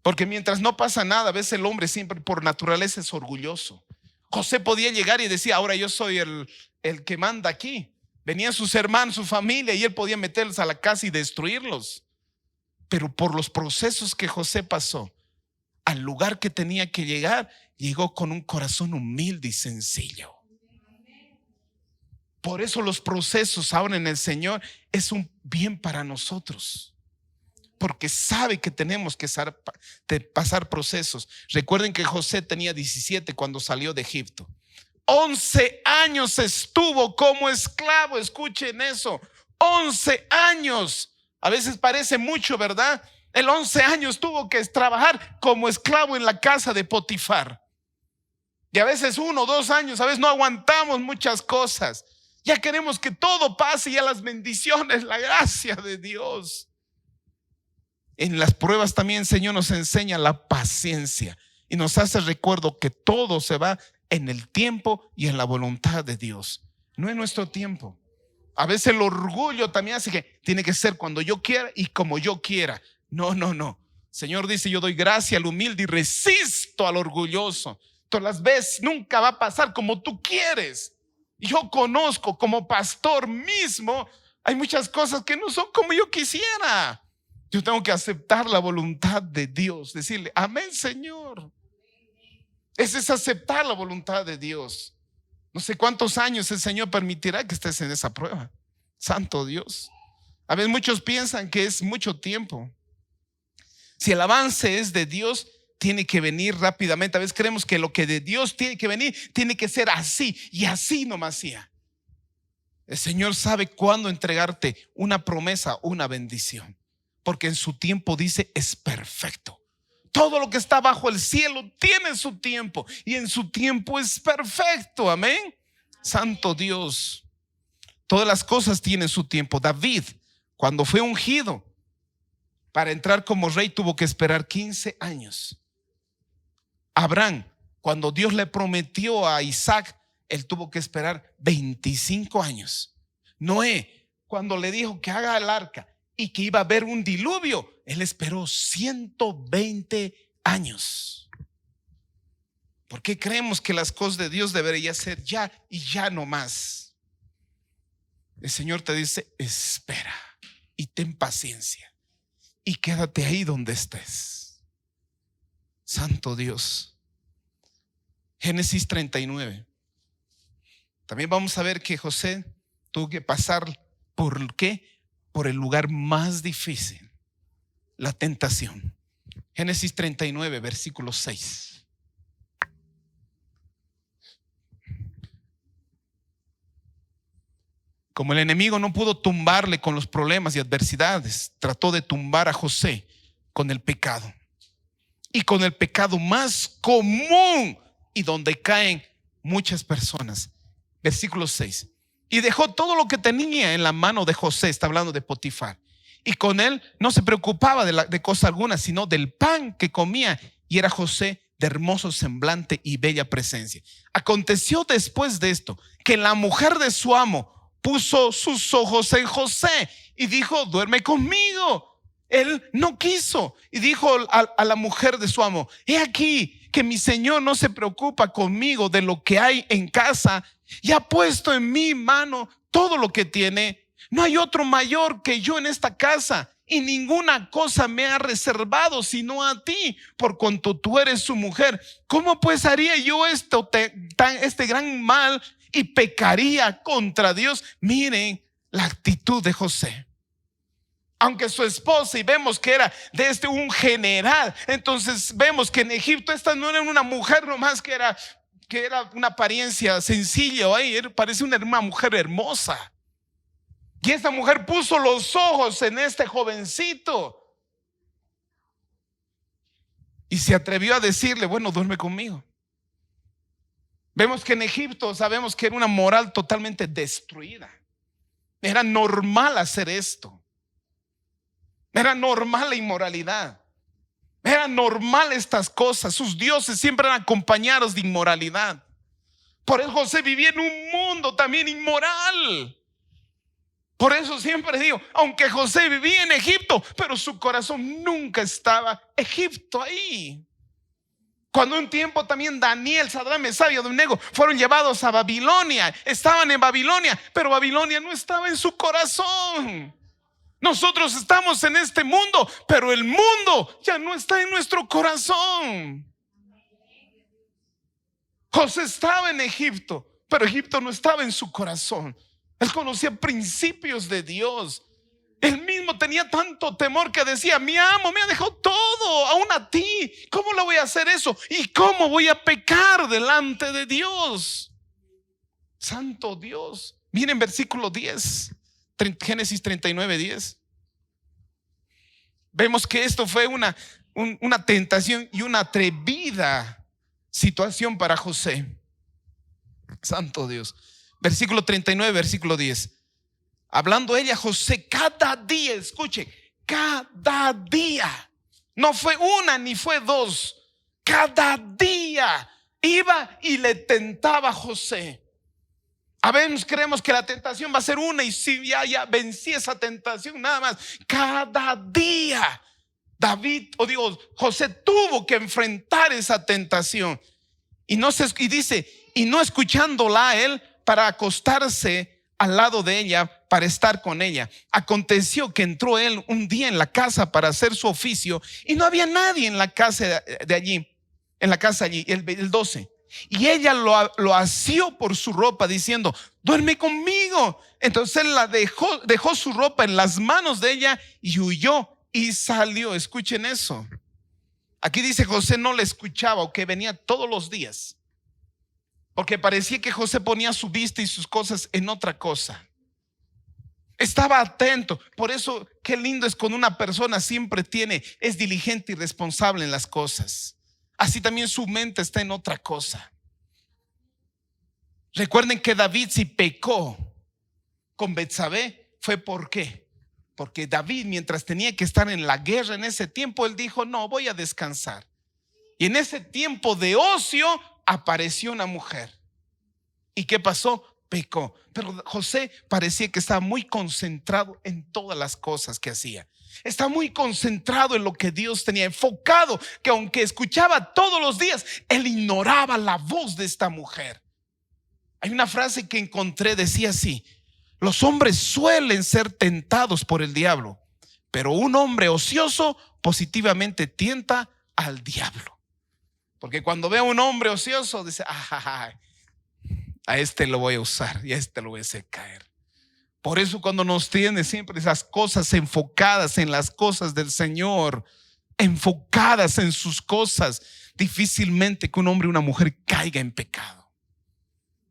Porque mientras no pasa nada, a veces el hombre siempre por naturaleza es orgulloso. José podía llegar y decir, ahora yo soy el que manda aquí. Venían sus hermanos, su familia, y él podía meterlos a la casa y destruirlos. Pero por los procesos que José pasó, al lugar que tenía que llegar, llegó con un corazón humilde y sencillo. Por eso los procesos ahora en el Señor es un bien para nosotros, porque sabe que tenemos que pasar procesos. Recuerden que José tenía 17 cuando salió de Egipto. 11 años estuvo como esclavo. Escuchen eso, 11 años. A veces parece mucho, ¿verdad? El 11 años tuvo que trabajar como esclavo en la casa de Potifar. Y a veces 1 o 2 años, a veces no aguantamos muchas cosas. Ya queremos que todo pase, ya las bendiciones, la gracia de Dios. En las pruebas también el Señor nos enseña la paciencia y nos hace recuerdo que todo se va en el tiempo y en la voluntad de Dios, no en nuestro tiempo. A veces el orgullo también hace que tiene que ser cuando yo quiera y como yo quiera. No. Señor dice, yo doy gracia al humilde y resisto al orgulloso. Todas las veces nunca va a pasar como tú quieres. Yo conozco como pastor mismo, hay muchas cosas que no son como yo quisiera. Yo tengo que aceptar la voluntad de Dios, decirle, amén, Señor. Ese es aceptar la voluntad de Dios. No sé cuántos años el Señor permitirá que estés en esa prueba. Santo Dios. A veces muchos piensan que es mucho tiempo. Si el avance es de Dios, tiene que venir rápidamente. A veces creemos que lo que de Dios tiene que venir, tiene que ser así y así nomás sea. El Señor sabe cuándo entregarte una promesa, una bendición, porque en su tiempo dice es perfecto. Todo lo que está bajo el cielo tiene su tiempo y en su tiempo es perfecto. Amén. Santo Dios. Todas las cosas tienen su tiempo. David, cuando fue ungido para entrar como rey, tuvo que esperar 15 años. Abraham, cuando Dios le prometió a Isaac, él tuvo que esperar 25 años. Noé, cuando le dijo que haga el arca y que iba a haber un diluvio, él esperó 120 años. ¿Por qué creemos que las cosas de Dios deberían ser ya y ya no más? El Señor te dice, espera y ten paciencia y quédate ahí donde estés. Santo Dios. Génesis 39. También vamos a ver que José tuvo que pasar ¿por qué? Por el lugar más difícil, la tentación. Génesis 39, versículo 6. Como el enemigo no pudo tumbarle con los problemas y adversidades, trató de tumbar a José con el pecado. Y con el pecado más común y donde caen muchas personas. Versículo 6. Y dejó todo lo que tenía en la mano de José, está hablando de Potifar, y con él no se preocupaba de cosa alguna, sino del pan que comía, y era José de hermoso semblante y bella presencia. Aconteció después de esto que la mujer de su amo puso sus ojos en José y dijo, duerme conmigo. Él no quiso y dijo a la mujer de su amo, he aquí que mi señor no se preocupa conmigo de lo que hay en casa y ha puesto en mi mano todo lo que tiene. No hay otro mayor que yo en esta casa y ninguna cosa me ha reservado sino a ti, por cuanto tú eres su mujer. ¿Cómo pues haría yo este gran mal y pecaría contra Dios? Miren la actitud de José. Aunque su esposa, y vemos que era desde un general, entonces vemos que en Egipto esta no era una mujer nomás que era una apariencia sencilla, parece una mujer hermosa. Y esta mujer puso los ojos en este jovencito y se atrevió a decirle, bueno, duerme conmigo. Vemos que en Egipto sabemos que era una moral totalmente destruida. Era normal hacer esto. Era normal la inmoralidad. Era normal estas cosas. Sus dioses siempre eran acompañados de inmoralidad. Por eso José vivía en un mundo también inmoral. Por eso siempre digo, aunque José vivía en Egipto, pero su corazón nunca estaba Egipto ahí. Cuando un tiempo también Daniel, Sadrach, Mesach y Abednego fueron llevados a Babilonia, estaban en Babilonia, pero Babilonia no estaba en su corazón. Nosotros estamos en este mundo, pero el mundo ya no está en nuestro corazón. José estaba en Egipto, pero Egipto no estaba en su corazón. Él conocía principios de Dios. Él mismo tenía tanto temor que decía: mi amo me ha dejado todo, aún a ti. ¿Cómo le voy a hacer eso? ¿Y cómo voy a pecar delante de Dios? Santo Dios. Miren versículo 10, Génesis 39:10. Vemos que esto fue una tentación y una atrevida situación para José. Santo Dios. Versículo 39, versículo 10. Hablando ella a José cada día, escuche, cada día. No fue una ni fue dos. Cada día iba y le tentaba a José. A veces creemos que la tentación va a ser una, y si ya vencí esa tentación, nada más. Cada día José tuvo que enfrentar esa tentación. Y dice, y no escuchándola a él, para acostarse al lado de ella, para estar con ella. Aconteció que entró él un día en la casa para hacer su oficio, y no había nadie en la casa de allí, en la casa allí. El 12. Y ella lo asió por su ropa, diciendo: duerme conmigo. Entonces él dejó su ropa en las manos de ella y huyó y salió. Escuchen eso. Aquí dice: José no le escuchaba, o que venía todos los días, porque parecía que José ponía su vista y sus cosas en otra cosa. Estaba atento. Por eso qué lindo es cuando una persona siempre es diligente y responsable en las cosas. Así también su mente está en otra cosa. Recuerden que David, si pecó con Betsabé, fue ¿por qué? Porque David, mientras tenía que estar en la guerra en ese tiempo, él dijo: no, voy a descansar. Y en ese tiempo de ocio apareció una mujer. ¿Y qué pasó? Pecó. Pero José parecía que estaba muy concentrado en todas las cosas que hacía. Está muy concentrado en lo que Dios tenía, enfocado, que aunque escuchaba todos los días, él ignoraba la voz de esta mujer. Hay una frase que encontré, decía así: los hombres suelen ser tentados por el diablo, pero un hombre ocioso positivamente tienta al diablo. Porque cuando ve a un hombre ocioso, dice: a este lo voy a usar y a este lo voy a hacer caer. Por eso cuando nos tiene siempre esas cosas enfocadas en las cosas del Señor, enfocadas en sus cosas, difícilmente que un hombre o una mujer caiga en pecado.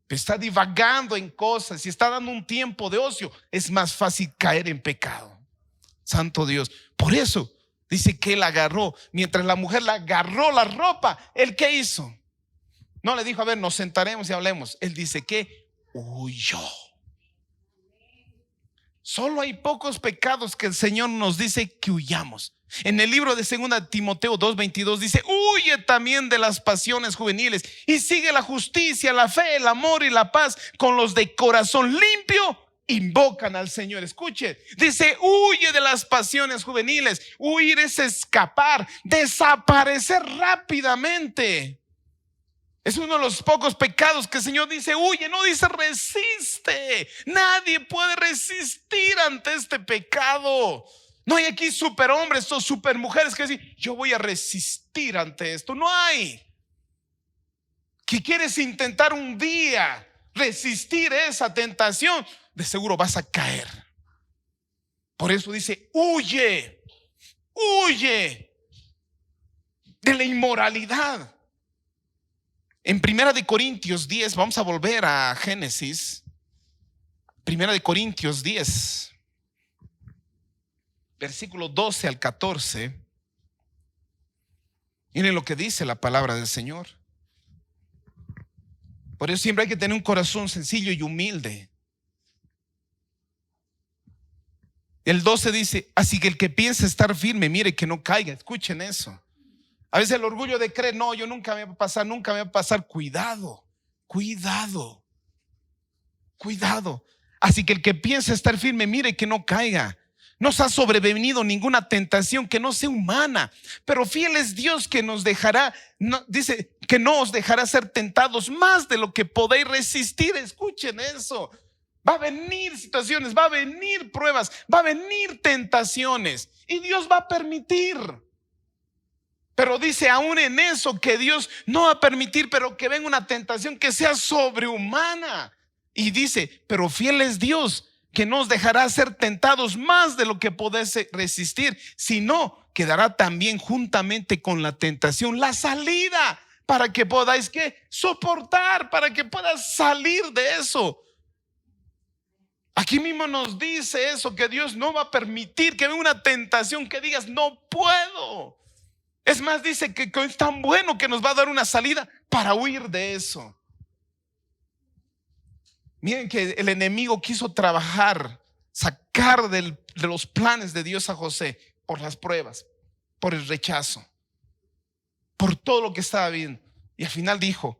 Está divagando en cosas y está dando un tiempo de ocio, es más fácil caer en pecado. Santo Dios. Por eso dice que él agarró, mientras la mujer le agarró la ropa, ¿él qué hizo? No le dijo: a ver, nos sentaremos y hablemos. Él dice que huyó. Solo hay pocos pecados que el Señor nos dice que huyamos. En el libro de 2 Timoteo 2:22 dice: huye también de las pasiones juveniles y sigue la justicia, la fe, el amor y la paz con los de corazón limpio, invocan al Señor. Escuche, dice: huye de las pasiones juveniles. Huir es escapar, desaparecer rápidamente. Es uno de los pocos pecados que el Señor dice: huye, no dice resiste. Nadie puede resistir ante este pecado. No hay aquí superhombres o supermujeres que dicen: yo voy a resistir ante esto. No hay. Que quieres intentar un día resistir esa tentación, de seguro vas a caer. Por eso dice: huye, huye de la inmoralidad. En 1 Corintios 10, vamos a volver a Génesis. 1 Corintios 10, versículo 12 al 14. Miren lo que dice la palabra del Señor. Por eso siempre hay que tener un corazón sencillo y humilde. El 12 dice: así que el que piensa estar firme, mire que no caiga. Escuchen eso. A veces el orgullo de creer, no, yo nunca me va a pasar, nunca me va a pasar. Cuidado, cuidado, cuidado. Así que el que piensa estar firme, mire que no caiga. No os ha sobrevenido ninguna tentación que no sea humana, pero fiel es Dios que nos dejará, dice que no os dejará ser tentados más de lo que podéis resistir. Escuchen eso. Va a venir situaciones, va a venir pruebas, va a venir tentaciones y Dios va a permitir. Pero dice aún en eso que Dios no va a permitir, pero que venga una tentación que sea sobrehumana. Y dice, pero fiel es Dios que no os dejará ser tentados más de lo que podéis resistir, sino que dará también juntamente con la tentación la salida para que podáis ¿qué? Soportar, para que puedas salir de eso. Aquí mismo nos dice eso, que Dios no va a permitir que venga una tentación que digas no puedo. Es más, dice que es tan bueno que nos va a dar una salida para huir de eso. Miren que el enemigo quiso trabajar, sacar de los planes de Dios a José por las pruebas, por el rechazo, por todo lo que estaba viendo. Y al final dijo,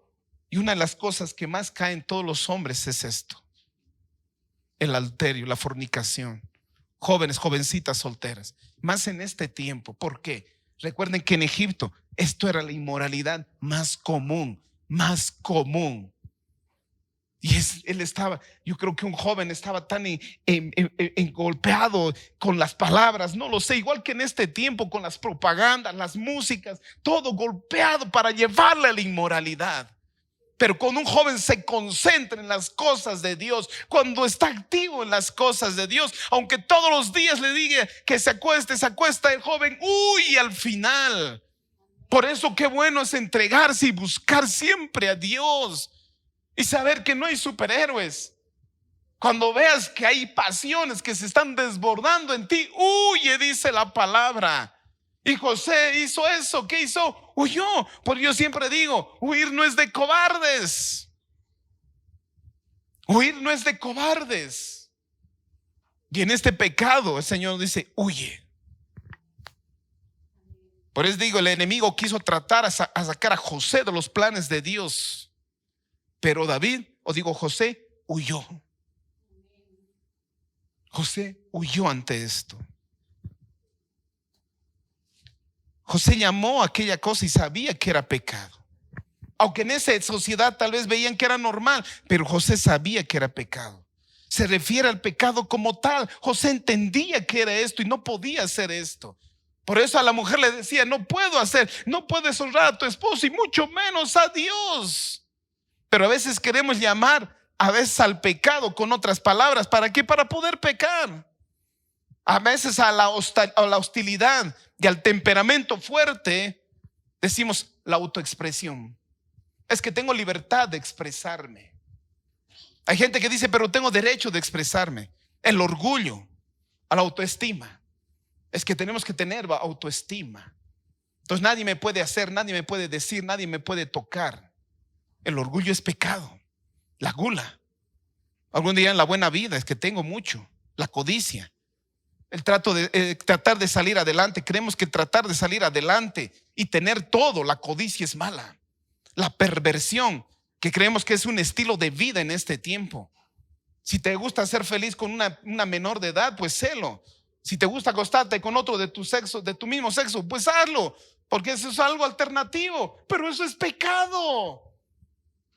y una de las cosas que más caen todos los hombres es esto: el adulterio, la fornicación. Jóvenes, jovencitas solteras, más en este tiempo. ¿Por qué? Recuerden que en Egipto esto era la inmoralidad más común, más común. Y él estaba, yo creo que un joven estaba tan golpeado con las palabras, no lo sé, igual que en este tiempo con las propagandas, las músicas, todo golpeado para llevarle a la inmoralidad. Pero cuando un joven se concentra en las cosas de Dios, cuando está activo en las cosas de Dios, aunque todos los días le diga que se acuesta el joven, huye al final. Por eso qué bueno es entregarse y buscar siempre a Dios. Y saber que no hay superhéroes. Cuando veas que hay pasiones que se están desbordando en ti, huye, dice la palabra. Y José hizo eso. ¿Qué hizo? Huyó. Porque yo siempre digo, huir no es de cobardes. Huir no es de cobardes. Y en este pecado el Señor dice, huye. Por eso digo, el enemigo quiso tratar a sacar a José de los planes de Dios. Pero David, o digo José, huyó. José huyó ante esto. José llamó a aquella cosa y sabía que era pecado. Aunque en esa sociedad tal vez veían que era normal, pero José sabía que era pecado. Se refiere al pecado como tal. José entendía que era esto y no podía hacer esto. Por eso a la mujer le decía, no puedes honrar a tu esposo y mucho menos a Dios. Pero a veces queremos llamar al pecado con otras palabras. ¿Para qué? Para poder pecar. A veces a la hostilidad y al temperamento fuerte decimos la autoexpresión. Es que tengo libertad de expresarme. Hay gente que dice, pero tengo derecho de expresarme. El orgullo, a la autoestima. Es que tenemos que tener autoestima. Entonces nadie me puede hacer, nadie me puede decir, nadie me puede tocar. El orgullo es pecado. La gula. Algún día en la buena vida es que tengo mucho. La codicia. El tratar de salir adelante. Creemos que tratar de salir adelante y tener todo, la codicia es mala. La perversión, que creemos que es un estilo de vida en este tiempo. Si te gusta ser feliz con una menor de edad, pues sélo. Si te gusta acostarte con otro de tu sexo, de tu mismo sexo, pues hazlo, porque eso es algo alternativo. Pero eso es pecado.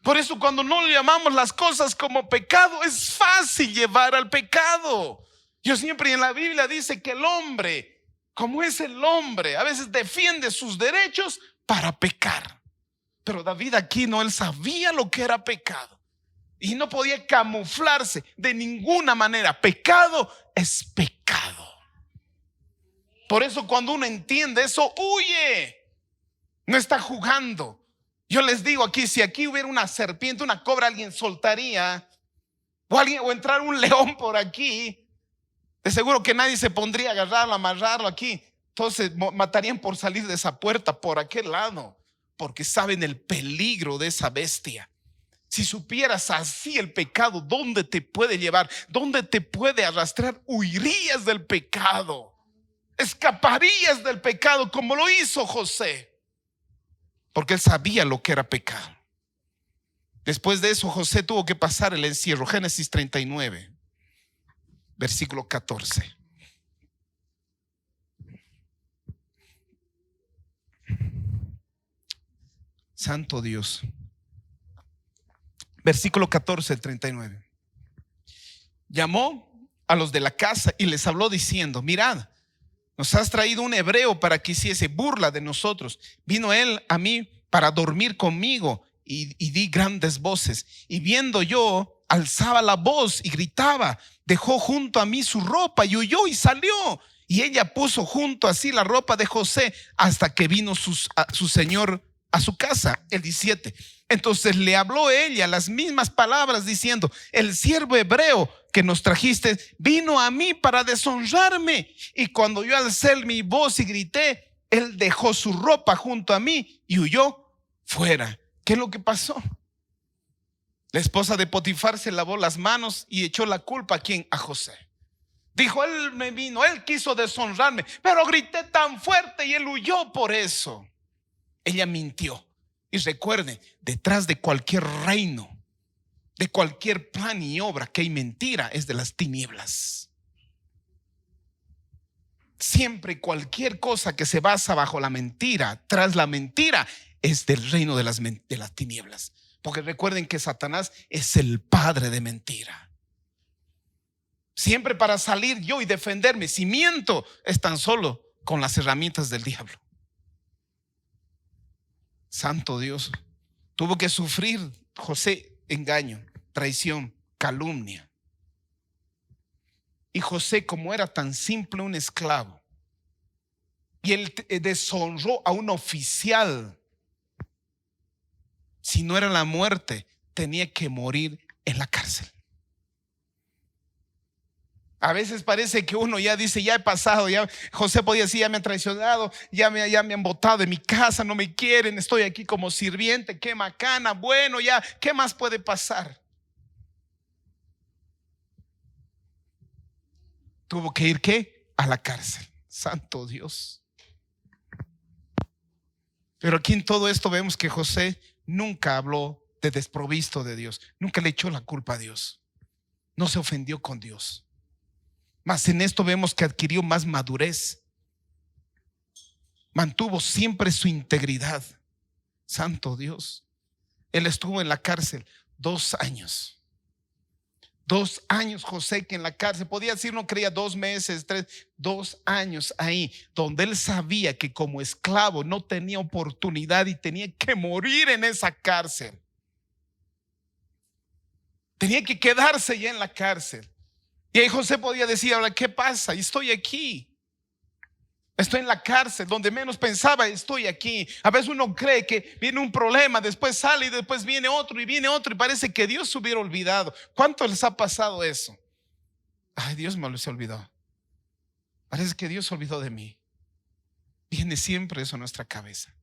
Por eso cuando no le llamamos las cosas como pecado, es fácil llevar al pecado. Yo siempre en la Biblia dice que el hombre, como es el hombre, a veces defiende sus derechos para pecar. Pero David aquí no, él sabía lo que era pecado y no podía camuflarse de ninguna manera. Pecado es pecado. Por eso cuando uno entiende eso, huye. No está jugando. Yo les digo aquí, si aquí hubiera una serpiente, una cobra, alguien soltaría, o entrar un león por aquí, de seguro que nadie se pondría a agarrarlo, amarrarlo aquí. Entonces matarían por salir de esa puerta por aquel lado, porque saben el peligro de esa bestia. Si supieras así el pecado, ¿dónde te puede llevar? ¿Dónde te puede arrastrar? Huirías del pecado, escaparías del pecado como lo hizo José. porque él sabía lo que era pecado. Después de eso, José tuvo que pasar el encierro. Génesis 39, versículo 14. Santo Dios. Versículo 14, 39. Llamó a los de la casa y les habló diciendo: mirad, nos has traído un hebreo para que hiciese burla de nosotros. Vino él a mí para dormir conmigo y di grandes voces. Y viendo yo, alzaba la voz y gritaba. Dejó junto a mí su ropa y huyó y salió. Y ella puso junto a sí la ropa de José hasta que vino su señor a su casa. El 17. Entonces le habló ella las mismas palabras diciendo: el siervo hebreo que nos trajiste vino a mí para deshonrarme. Y cuando yo alcé mi voz y grité, él dejó su ropa junto a mí y huyó fuera. ¿Qué es lo que pasó? La esposa de Potifar se lavó las manos y echó la culpa. ¿A quién? A José. Dijo: él me vino, él quiso deshonrarme, pero grité tan fuerte y él huyó por eso. Ella mintió. Y recuerden, detrás de cualquier reino, de cualquier plan y obra que hay mentira, es de las tinieblas. Siempre cualquier cosa que se basa bajo la mentira, tras la mentira, es del reino de las tinieblas. Porque recuerden que Satanás es el padre de mentira. Siempre para salir yo y defenderme, si miento, es tan solo con las herramientas del diablo. Santo Dios. Tuvo que sufrir José engaño, traición, calumnia. Y José, como era tan simple un esclavo, y él deshonró a un oficial, si no era la muerte, tenía que morir en la cárcel. A veces parece que uno ya dice: ya he pasado, ya José podía decir: ya me han traicionado, ya me han botado de mi casa, no me quieren, estoy aquí como sirviente, qué macana, bueno, ya, ¿qué más puede pasar? Tuvo que ir, ¿qué? A la cárcel. Santo Dios. Pero aquí en todo esto vemos que José nunca habló de desprovisto de Dios, nunca le echó la culpa a Dios, no se ofendió con Dios. Mas en esto vemos que adquirió más madurez, mantuvo siempre su integridad. Santo Dios. Él estuvo en la cárcel 2 años. 2 años José, que en la cárcel, podía decir, no creía 2 meses, 3, 2 años ahí, donde él sabía que como esclavo no tenía oportunidad y tenía que morir en esa cárcel. Tenía que quedarse ya en la cárcel. Y ahí José podía decir: ahora, ¿qué pasa? Estoy aquí. Estoy en la cárcel, donde menos pensaba, estoy aquí. A veces uno cree que viene un problema, después sale y después viene otro y parece que Dios se hubiera olvidado. ¿Cuánto les ha pasado eso? Ay, Dios me lo se olvidó. Parece que Dios se olvidó de mí. Viene siempre eso a nuestra cabeza.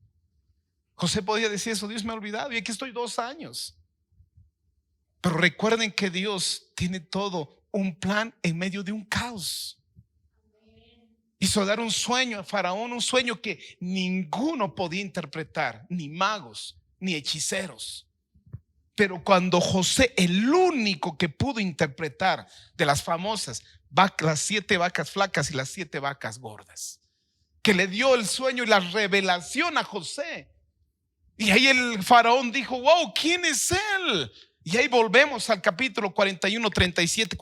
José podía decir eso: Dios me ha olvidado y aquí estoy 2 años. Pero recuerden que Dios tiene todo un plan en medio de un caos. Hizo dar un sueño a Faraón, un sueño que ninguno podía interpretar, ni magos, ni hechiceros. Pero cuando José, el único que pudo interpretar de las famosas las 7 vacas flacas y las 7 vacas gordas, que le dio el sueño y la revelación a José. Y ahí el Faraón dijo: wow, ¿quién es él? Y ahí volvemos al capítulo 41, 37,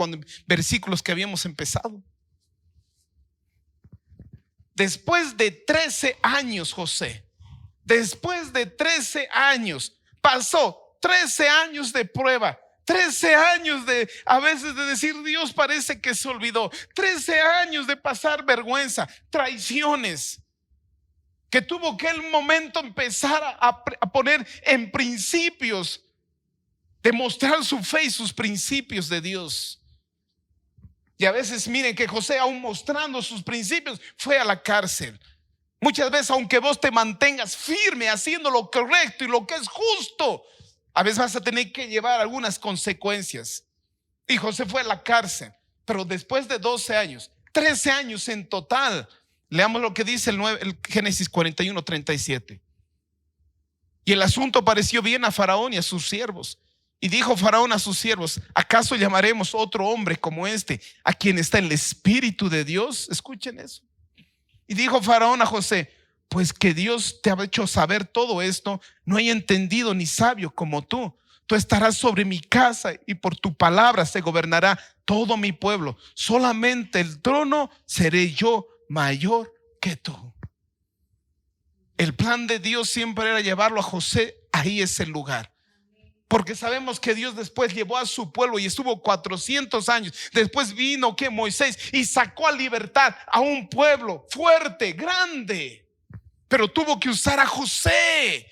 versículos que habíamos empezado. Después de 13 años, José, después de 13 años, pasó 13 años de prueba, 13 años a veces de decir: Dios parece que se olvidó, 13 años de pasar vergüenza, traiciones, que tuvo que en un momento empezar a poner en principios, demostrar su fe y sus principios de Dios. Y a veces miren que José, aún mostrando sus principios, fue a la cárcel. Muchas veces, aunque vos te mantengas firme haciendo lo correcto y lo que es justo, a veces vas a tener que llevar algunas consecuencias. Y José fue a la cárcel, pero después de 12 años, 13 años en total. Leamos lo que dice el Génesis 41, 37. Y el asunto pareció bien a Faraón y a sus siervos. Y dijo Faraón a sus siervos: ¿acaso llamaremos otro hombre como este, a quien está el Espíritu de Dios? Escuchen eso. Y dijo Faraón a José: pues que Dios te ha hecho saber todo esto, no hay entendido ni sabio como tú. Tú estarás sobre mi casa y por tu palabra se gobernará todo mi pueblo. Solamente el trono seré yo mayor que tú. El plan de Dios siempre era llevarlo a José ahí, ese lugar. Porque sabemos que Dios después llevó a su pueblo y estuvo 400 años. Después vino que Moisés y sacó a libertad a un pueblo fuerte, grande. Pero tuvo que usar a José.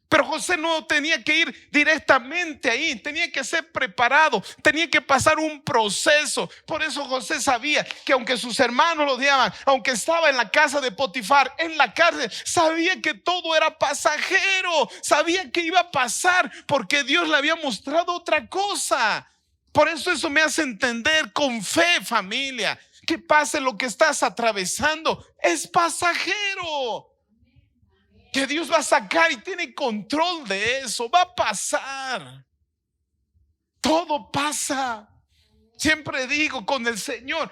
Pero José no tenía que ir directamente ahí, tenía que ser preparado, tenía que pasar un proceso. Por eso José sabía que aunque sus hermanos lo odiaban, aunque estaba en la casa de Potifar, en la cárcel, sabía que todo era pasajero, sabía que iba a pasar porque Dios le había mostrado otra cosa. Por eso me hace entender con fe, familia, que pase lo que estás atravesando, es pasajero. Que Dios va a sacar y tiene control de eso. Va a pasar. Todo pasa. Siempre digo, con el Señor,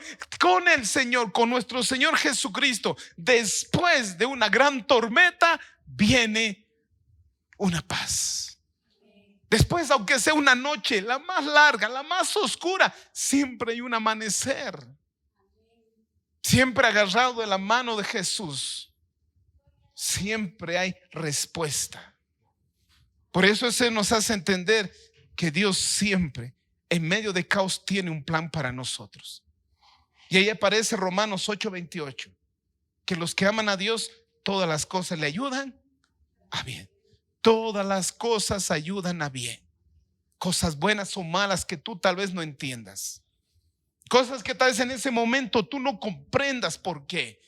con nuestro Señor Jesucristo, después de una gran tormenta viene una paz. Después, aunque sea una noche la más larga, la más oscura, siempre hay un amanecer. Siempre agarrado de la mano de Jesús, siempre hay respuesta. Por eso eso nos hace entender que Dios siempre, en medio de caos, tiene un plan para nosotros. Y ahí aparece Romanos 8:28, que los que aman a Dios, todas las cosas le ayudan a bien. Todas las cosas ayudan a bien. Cosas buenas o malas que tú tal vez no entiendas. Cosas que tal vez en ese momento tú no comprendas por qué.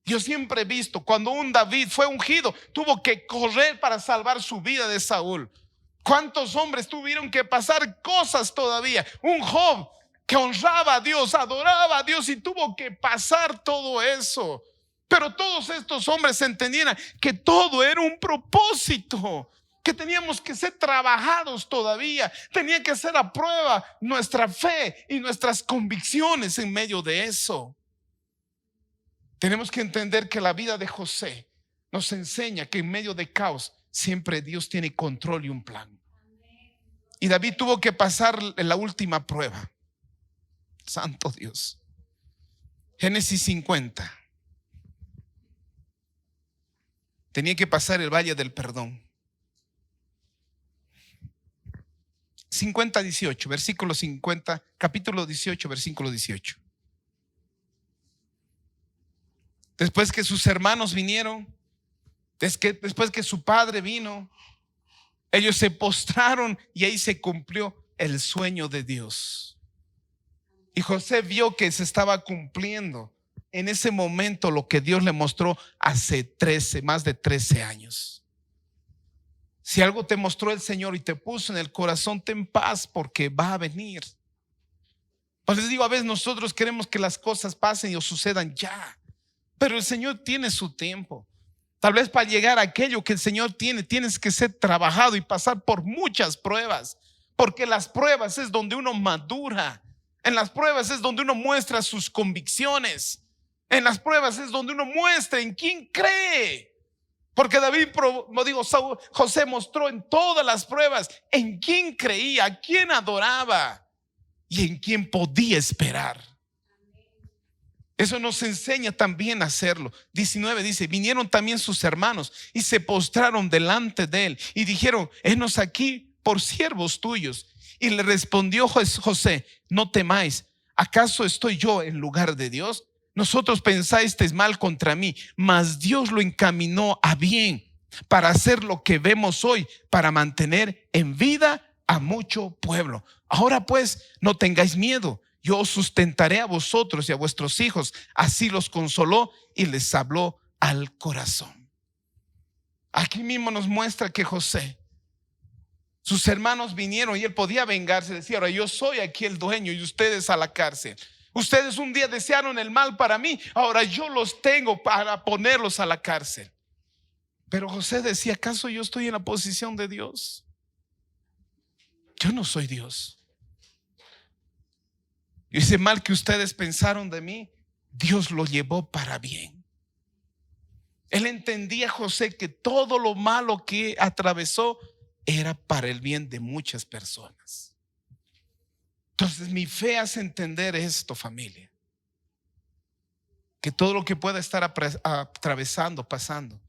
Yo siempre he visto cuando un David fue ungido, tuvo que correr para salvar su vida de Saúl. ¿Cuántos hombres tuvieron que pasar cosas todavía? Un Job que honraba a Dios, adoraba a Dios y tuvo que pasar todo eso. Pero todos estos hombres entendían que todo era un propósito, que teníamos que ser trabajados todavía, tenía que ser a prueba nuestra fe y nuestras convicciones en medio de eso. Tenemos que entender que la vida de José nos enseña que en medio de caos siempre Dios tiene control y un plan. Y David tuvo que pasar la última prueba. Santo Dios. Génesis 50. Tenía que pasar el valle del perdón. 50:18, versículo 50, capítulo 18, versículo 18. Después que sus hermanos vinieron, después que su padre vino, ellos se postraron y ahí se cumplió el sueño de Dios. Y José vio que se estaba cumpliendo en ese momento lo que Dios le mostró hace más de 13 años. Si algo te mostró el Señor y te puso en el corazón, ten paz porque va a venir. Pues les digo, a veces nosotros queremos que las cosas pasen o sucedan ya. Pero el Señor tiene su tiempo. Tal vez para llegar a aquello que el Señor tiene, tienes que ser trabajado y pasar por muchas pruebas. Porque las pruebas es donde uno madura. En las pruebas es donde uno muestra sus convicciones. En las pruebas es donde uno muestra en quién cree. Porque José mostró en todas las pruebas en quién creía, a quién adoraba y en quién podía esperar. Eso nos enseña también a hacerlo. 19 dice: vinieron también sus hermanos y se postraron delante de él y dijeron: henos aquí por siervos tuyos. Y le respondió José: no temáis, ¿acaso estoy yo en lugar de Dios? Nosotros pensasteis mal contra mí, mas Dios lo encaminó a bien para hacer lo que vemos hoy, para mantener en vida a mucho pueblo. Ahora pues, no tengáis miedo. Yo os sustentaré a vosotros y a vuestros hijos. Así los consoló y les habló al corazón. Aquí mismo nos muestra que José, sus hermanos vinieron y él podía vengarse. Decía: ahora yo soy aquí el dueño y ustedes a la cárcel. Ustedes un día desearon el mal para mí, ahora yo los tengo para ponerlos a la cárcel. Pero José decía, ¿acaso yo estoy en la posición de Dios? Yo no soy Dios. Y ese mal que ustedes pensaron de mí, Dios lo llevó para bien. Él entendía, José, que todo lo malo que atravesó era para el bien de muchas personas. Entonces mi fe hace entender esto, familia, que todo lo que pueda estar atravesando, pasando,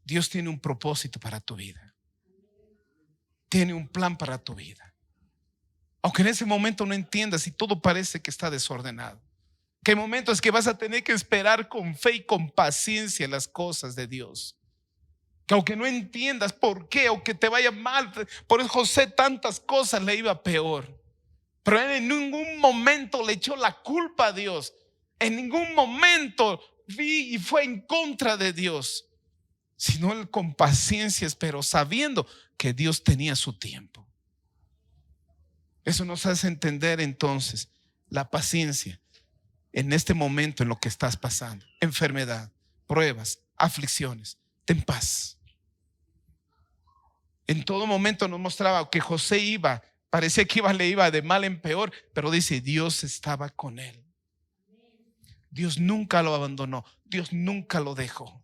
Dios tiene un propósito para tu vida. Tiene un plan para tu vida. Aunque en ese momento no entiendas y todo parece que está desordenado. Que hay momentos que vas a tener que esperar con fe y con paciencia las cosas de Dios. Que aunque no entiendas por qué o que te vaya mal, por eso José tantas cosas le iba peor. Pero él en ningún momento le echó la culpa a Dios. En ningún momento vi y fue en contra de Dios. Sino él con paciencia esperó, sabiendo que Dios tenía su tiempo. Eso nos hace entender entonces la paciencia en este momento en lo que estás pasando. Enfermedad, pruebas, aflicciones. Ten paz. En todo momento nos mostraba que José iba, parecía que le iba de mal en peor, pero dice, Dios estaba con él. Dios nunca lo abandonó, Dios nunca lo dejó.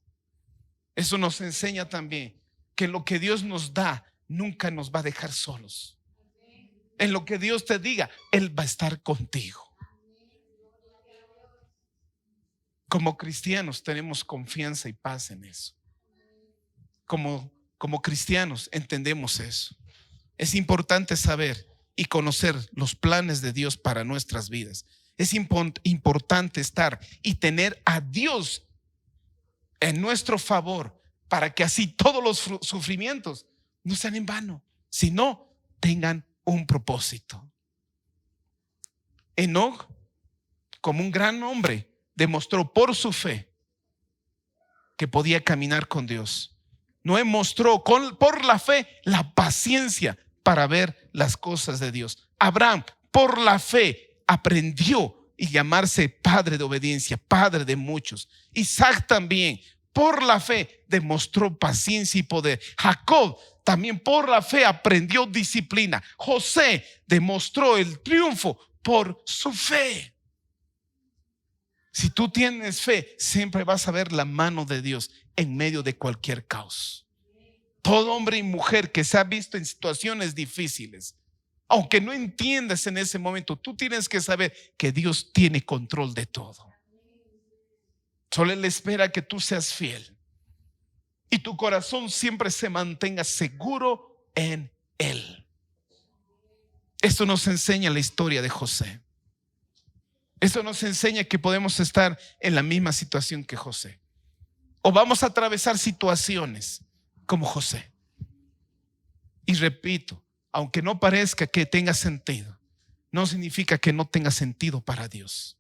Eso nos enseña también que lo que Dios nos da nunca nos va a dejar solos. En lo que Dios te diga, Él va a estar contigo. Como cristianos tenemos confianza y paz en eso. Como cristianos entendemos eso. Es importante saber y conocer los planes de Dios para nuestras vidas. Es importante estar y tener a Dios en nuestro favor para que así todos los sufrimientos no sean en vano, sino tengan un propósito. Enoc, como un gran hombre, demostró por su fe que podía caminar con Dios. Noé mostró por la fe la paciencia para ver las cosas de Dios. Abraham, por la fe, aprendió y llamarse padre de obediencia, padre de muchos. Isaac también, por la fe, demostró paciencia y poder. Jacob también por la fe aprendió disciplina. José demostró el triunfo por su fe. Si tú tienes fe, siempre vas a ver la mano de Dios en medio de cualquier caos. Todo hombre y mujer que se ha visto en situaciones difíciles, aunque no entiendas en ese momento, tú tienes que saber que Dios tiene control de todo. Solo Él espera que tú seas fiel y tu corazón siempre se mantenga seguro en Él. Esto nos enseña la historia de José. Esto nos enseña que podemos estar en la misma situación que José. O vamos a atravesar situaciones como José. Y repito, aunque no parezca que tenga sentido, no significa que no tenga sentido para Dios.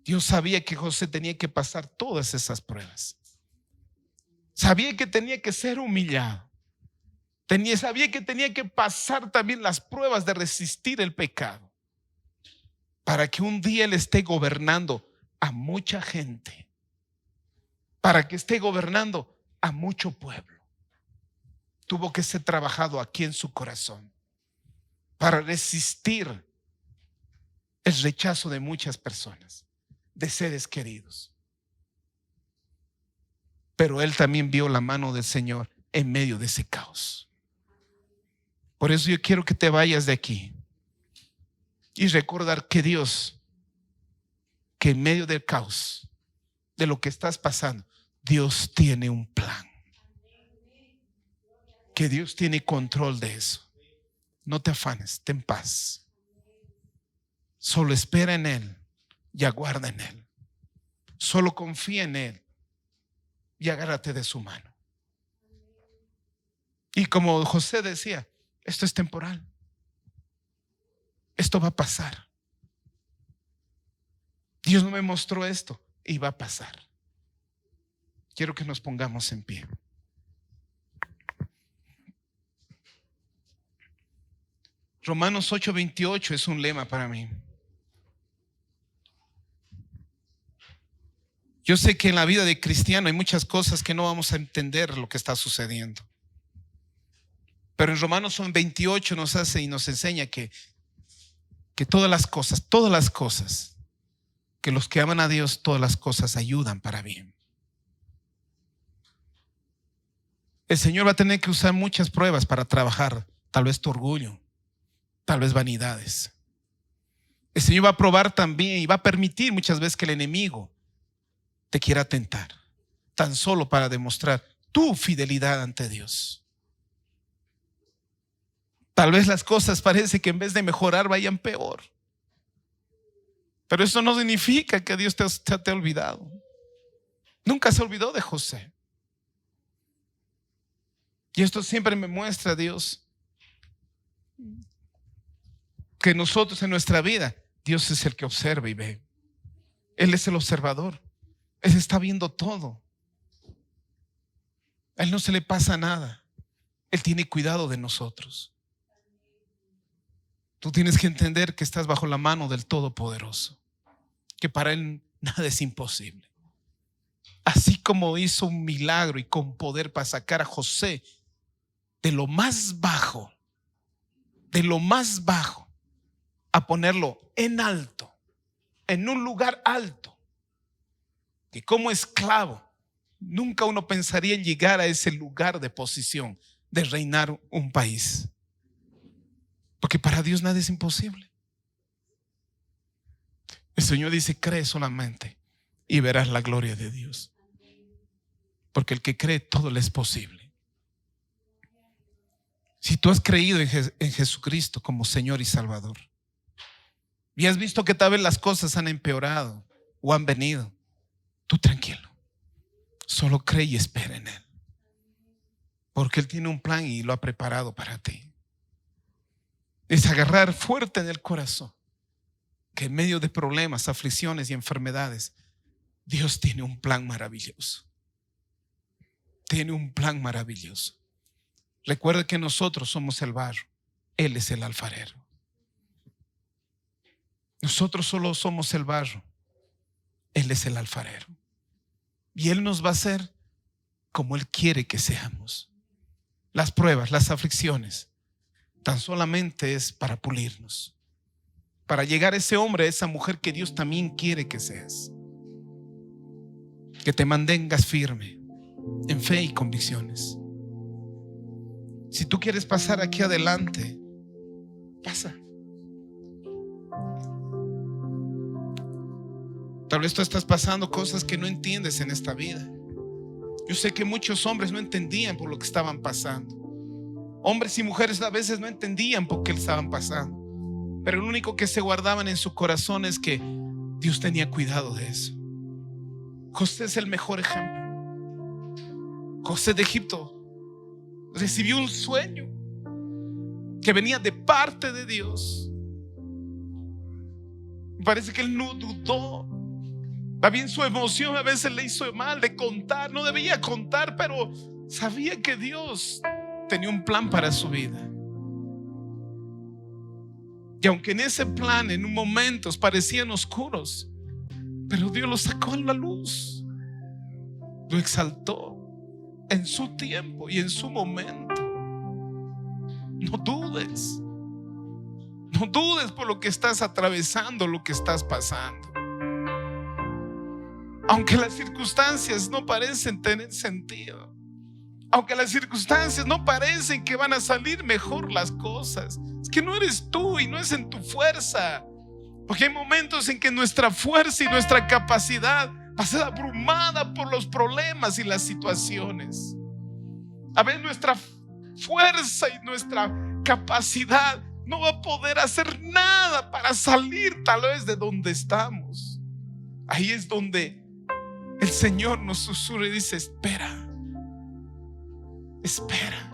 Dios sabía que José tenía que pasar todas esas pruebas. Sabía que tenía que ser humillado. Sabía que tenía que pasar también las pruebas de resistir el pecado, para que un día Él esté gobernando a mucha gente, para que esté gobernando a mucho pueblo. Tuvo que ser trabajado aquí en su corazón para resistir el rechazo de muchas personas, de seres queridos. Pero Él también vio la mano del Señor en medio de ese caos. Por eso yo quiero que te vayas de aquí y recordar que Dios, que en medio del caos, de lo que estás pasando, Dios tiene un plan. Que Dios tiene control de eso. No te afanes, ten paz. Solo espera en Él y aguarda en Él. Solo confía en Él y agárrate de su mano. Y como José decía, esto es temporal. Esto va a pasar. Dios no me mostró esto y va a pasar. Quiero que nos pongamos en pie. Romanos 8:28 es un lema para mí. Yo sé que en la vida de cristiano hay muchas cosas que no vamos a entender lo que está sucediendo. Pero en Romanos 28 nos hace y nos enseña que todas las cosas, que los que aman a Dios, todas las cosas ayudan para bien. El Señor va a tener que usar muchas pruebas para trabajar, tal vez tu orgullo, tal vez vanidades. El Señor va a probar también y va a permitir muchas veces que el enemigo te quiera tentar, tan solo para demostrar tu fidelidad ante Dios. Tal vez las cosas parece que en vez de mejorar vayan peor. Pero eso no significa que Dios te ha olvidado. Nunca se olvidó de José. Y esto siempre me muestra, Dios, que nosotros en nuestra vida, Dios es el que observa y ve. Él es el observador. Él está viendo todo. A Él no se le pasa nada. Él tiene cuidado de nosotros. Tú tienes que entender que estás bajo la mano del Todopoderoso, que para Él nada es imposible. Así como hizo un milagro y con poder para sacar a José de lo más bajo, a ponerlo en alto, en un lugar alto, que como esclavo nunca uno pensaría en llegar a ese lugar de posición, de reinar un país. Porque para Dios nada es imposible. El Señor dice: cree solamente y verás la gloria de Dios. Porque el que cree, todo le es posible. Si tú has creído en Jesucristo como Señor y Salvador, y has visto que tal vez las cosas han empeorado o han venido, tú tranquilo, solo cree y espera en Él, porque Él tiene un plan y lo ha preparado para ti. Es agarrar fuerte en el corazón que en medio de problemas, aflicciones y enfermedades, Dios tiene un plan maravilloso. Tiene un plan maravilloso. Recuerda que nosotros somos el barro, Él es el alfarero. Nosotros solo somos el barro, Él es el alfarero. Y Él nos va a hacer como Él quiere que seamos. Las pruebas, las aflicciones, tan solamente es para pulirnos, para llegar a ese hombre, a esa mujer que Dios también quiere que seas. Que te mantengas firme en fe y convicciones. Si tú quieres pasar aquí adelante, pasa. Tal vez tú estás pasando cosas que no entiendes en esta vida. Yo sé que muchos hombres no entendían por lo que estaban pasando. Hombres y mujeres a veces no entendían por qué estaban pasando. Pero lo único que se guardaban en su corazón es que Dios tenía cuidado de eso. José es el mejor ejemplo. José de Egipto recibió un sueño que venía de parte de Dios. Parece que él no dudó. Va bien, su emoción a veces le hizo mal de contar. No debía contar, pero sabía que Dios tenía un plan para su vida. Y aunque en ese plan en un momento parecían oscuros, pero Dios lo sacó a la luz, lo exaltó en su tiempo y en su momento. No dudes. No dudes por lo que estás atravesando, lo que estás pasando. Aunque las circunstancias no parecen tener sentido, aunque las circunstancias no parecen que van a salir mejor las cosas, es que no eres tú y no es en tu fuerza. Porque hay momentos en que nuestra fuerza y nuestra capacidad va a ser abrumada por los problemas y las situaciones. A veces nuestra fuerza y nuestra capacidad no va a poder hacer nada para salir tal vez de donde estamos. Ahí es donde el Señor nos susurra y dice: espera, espera.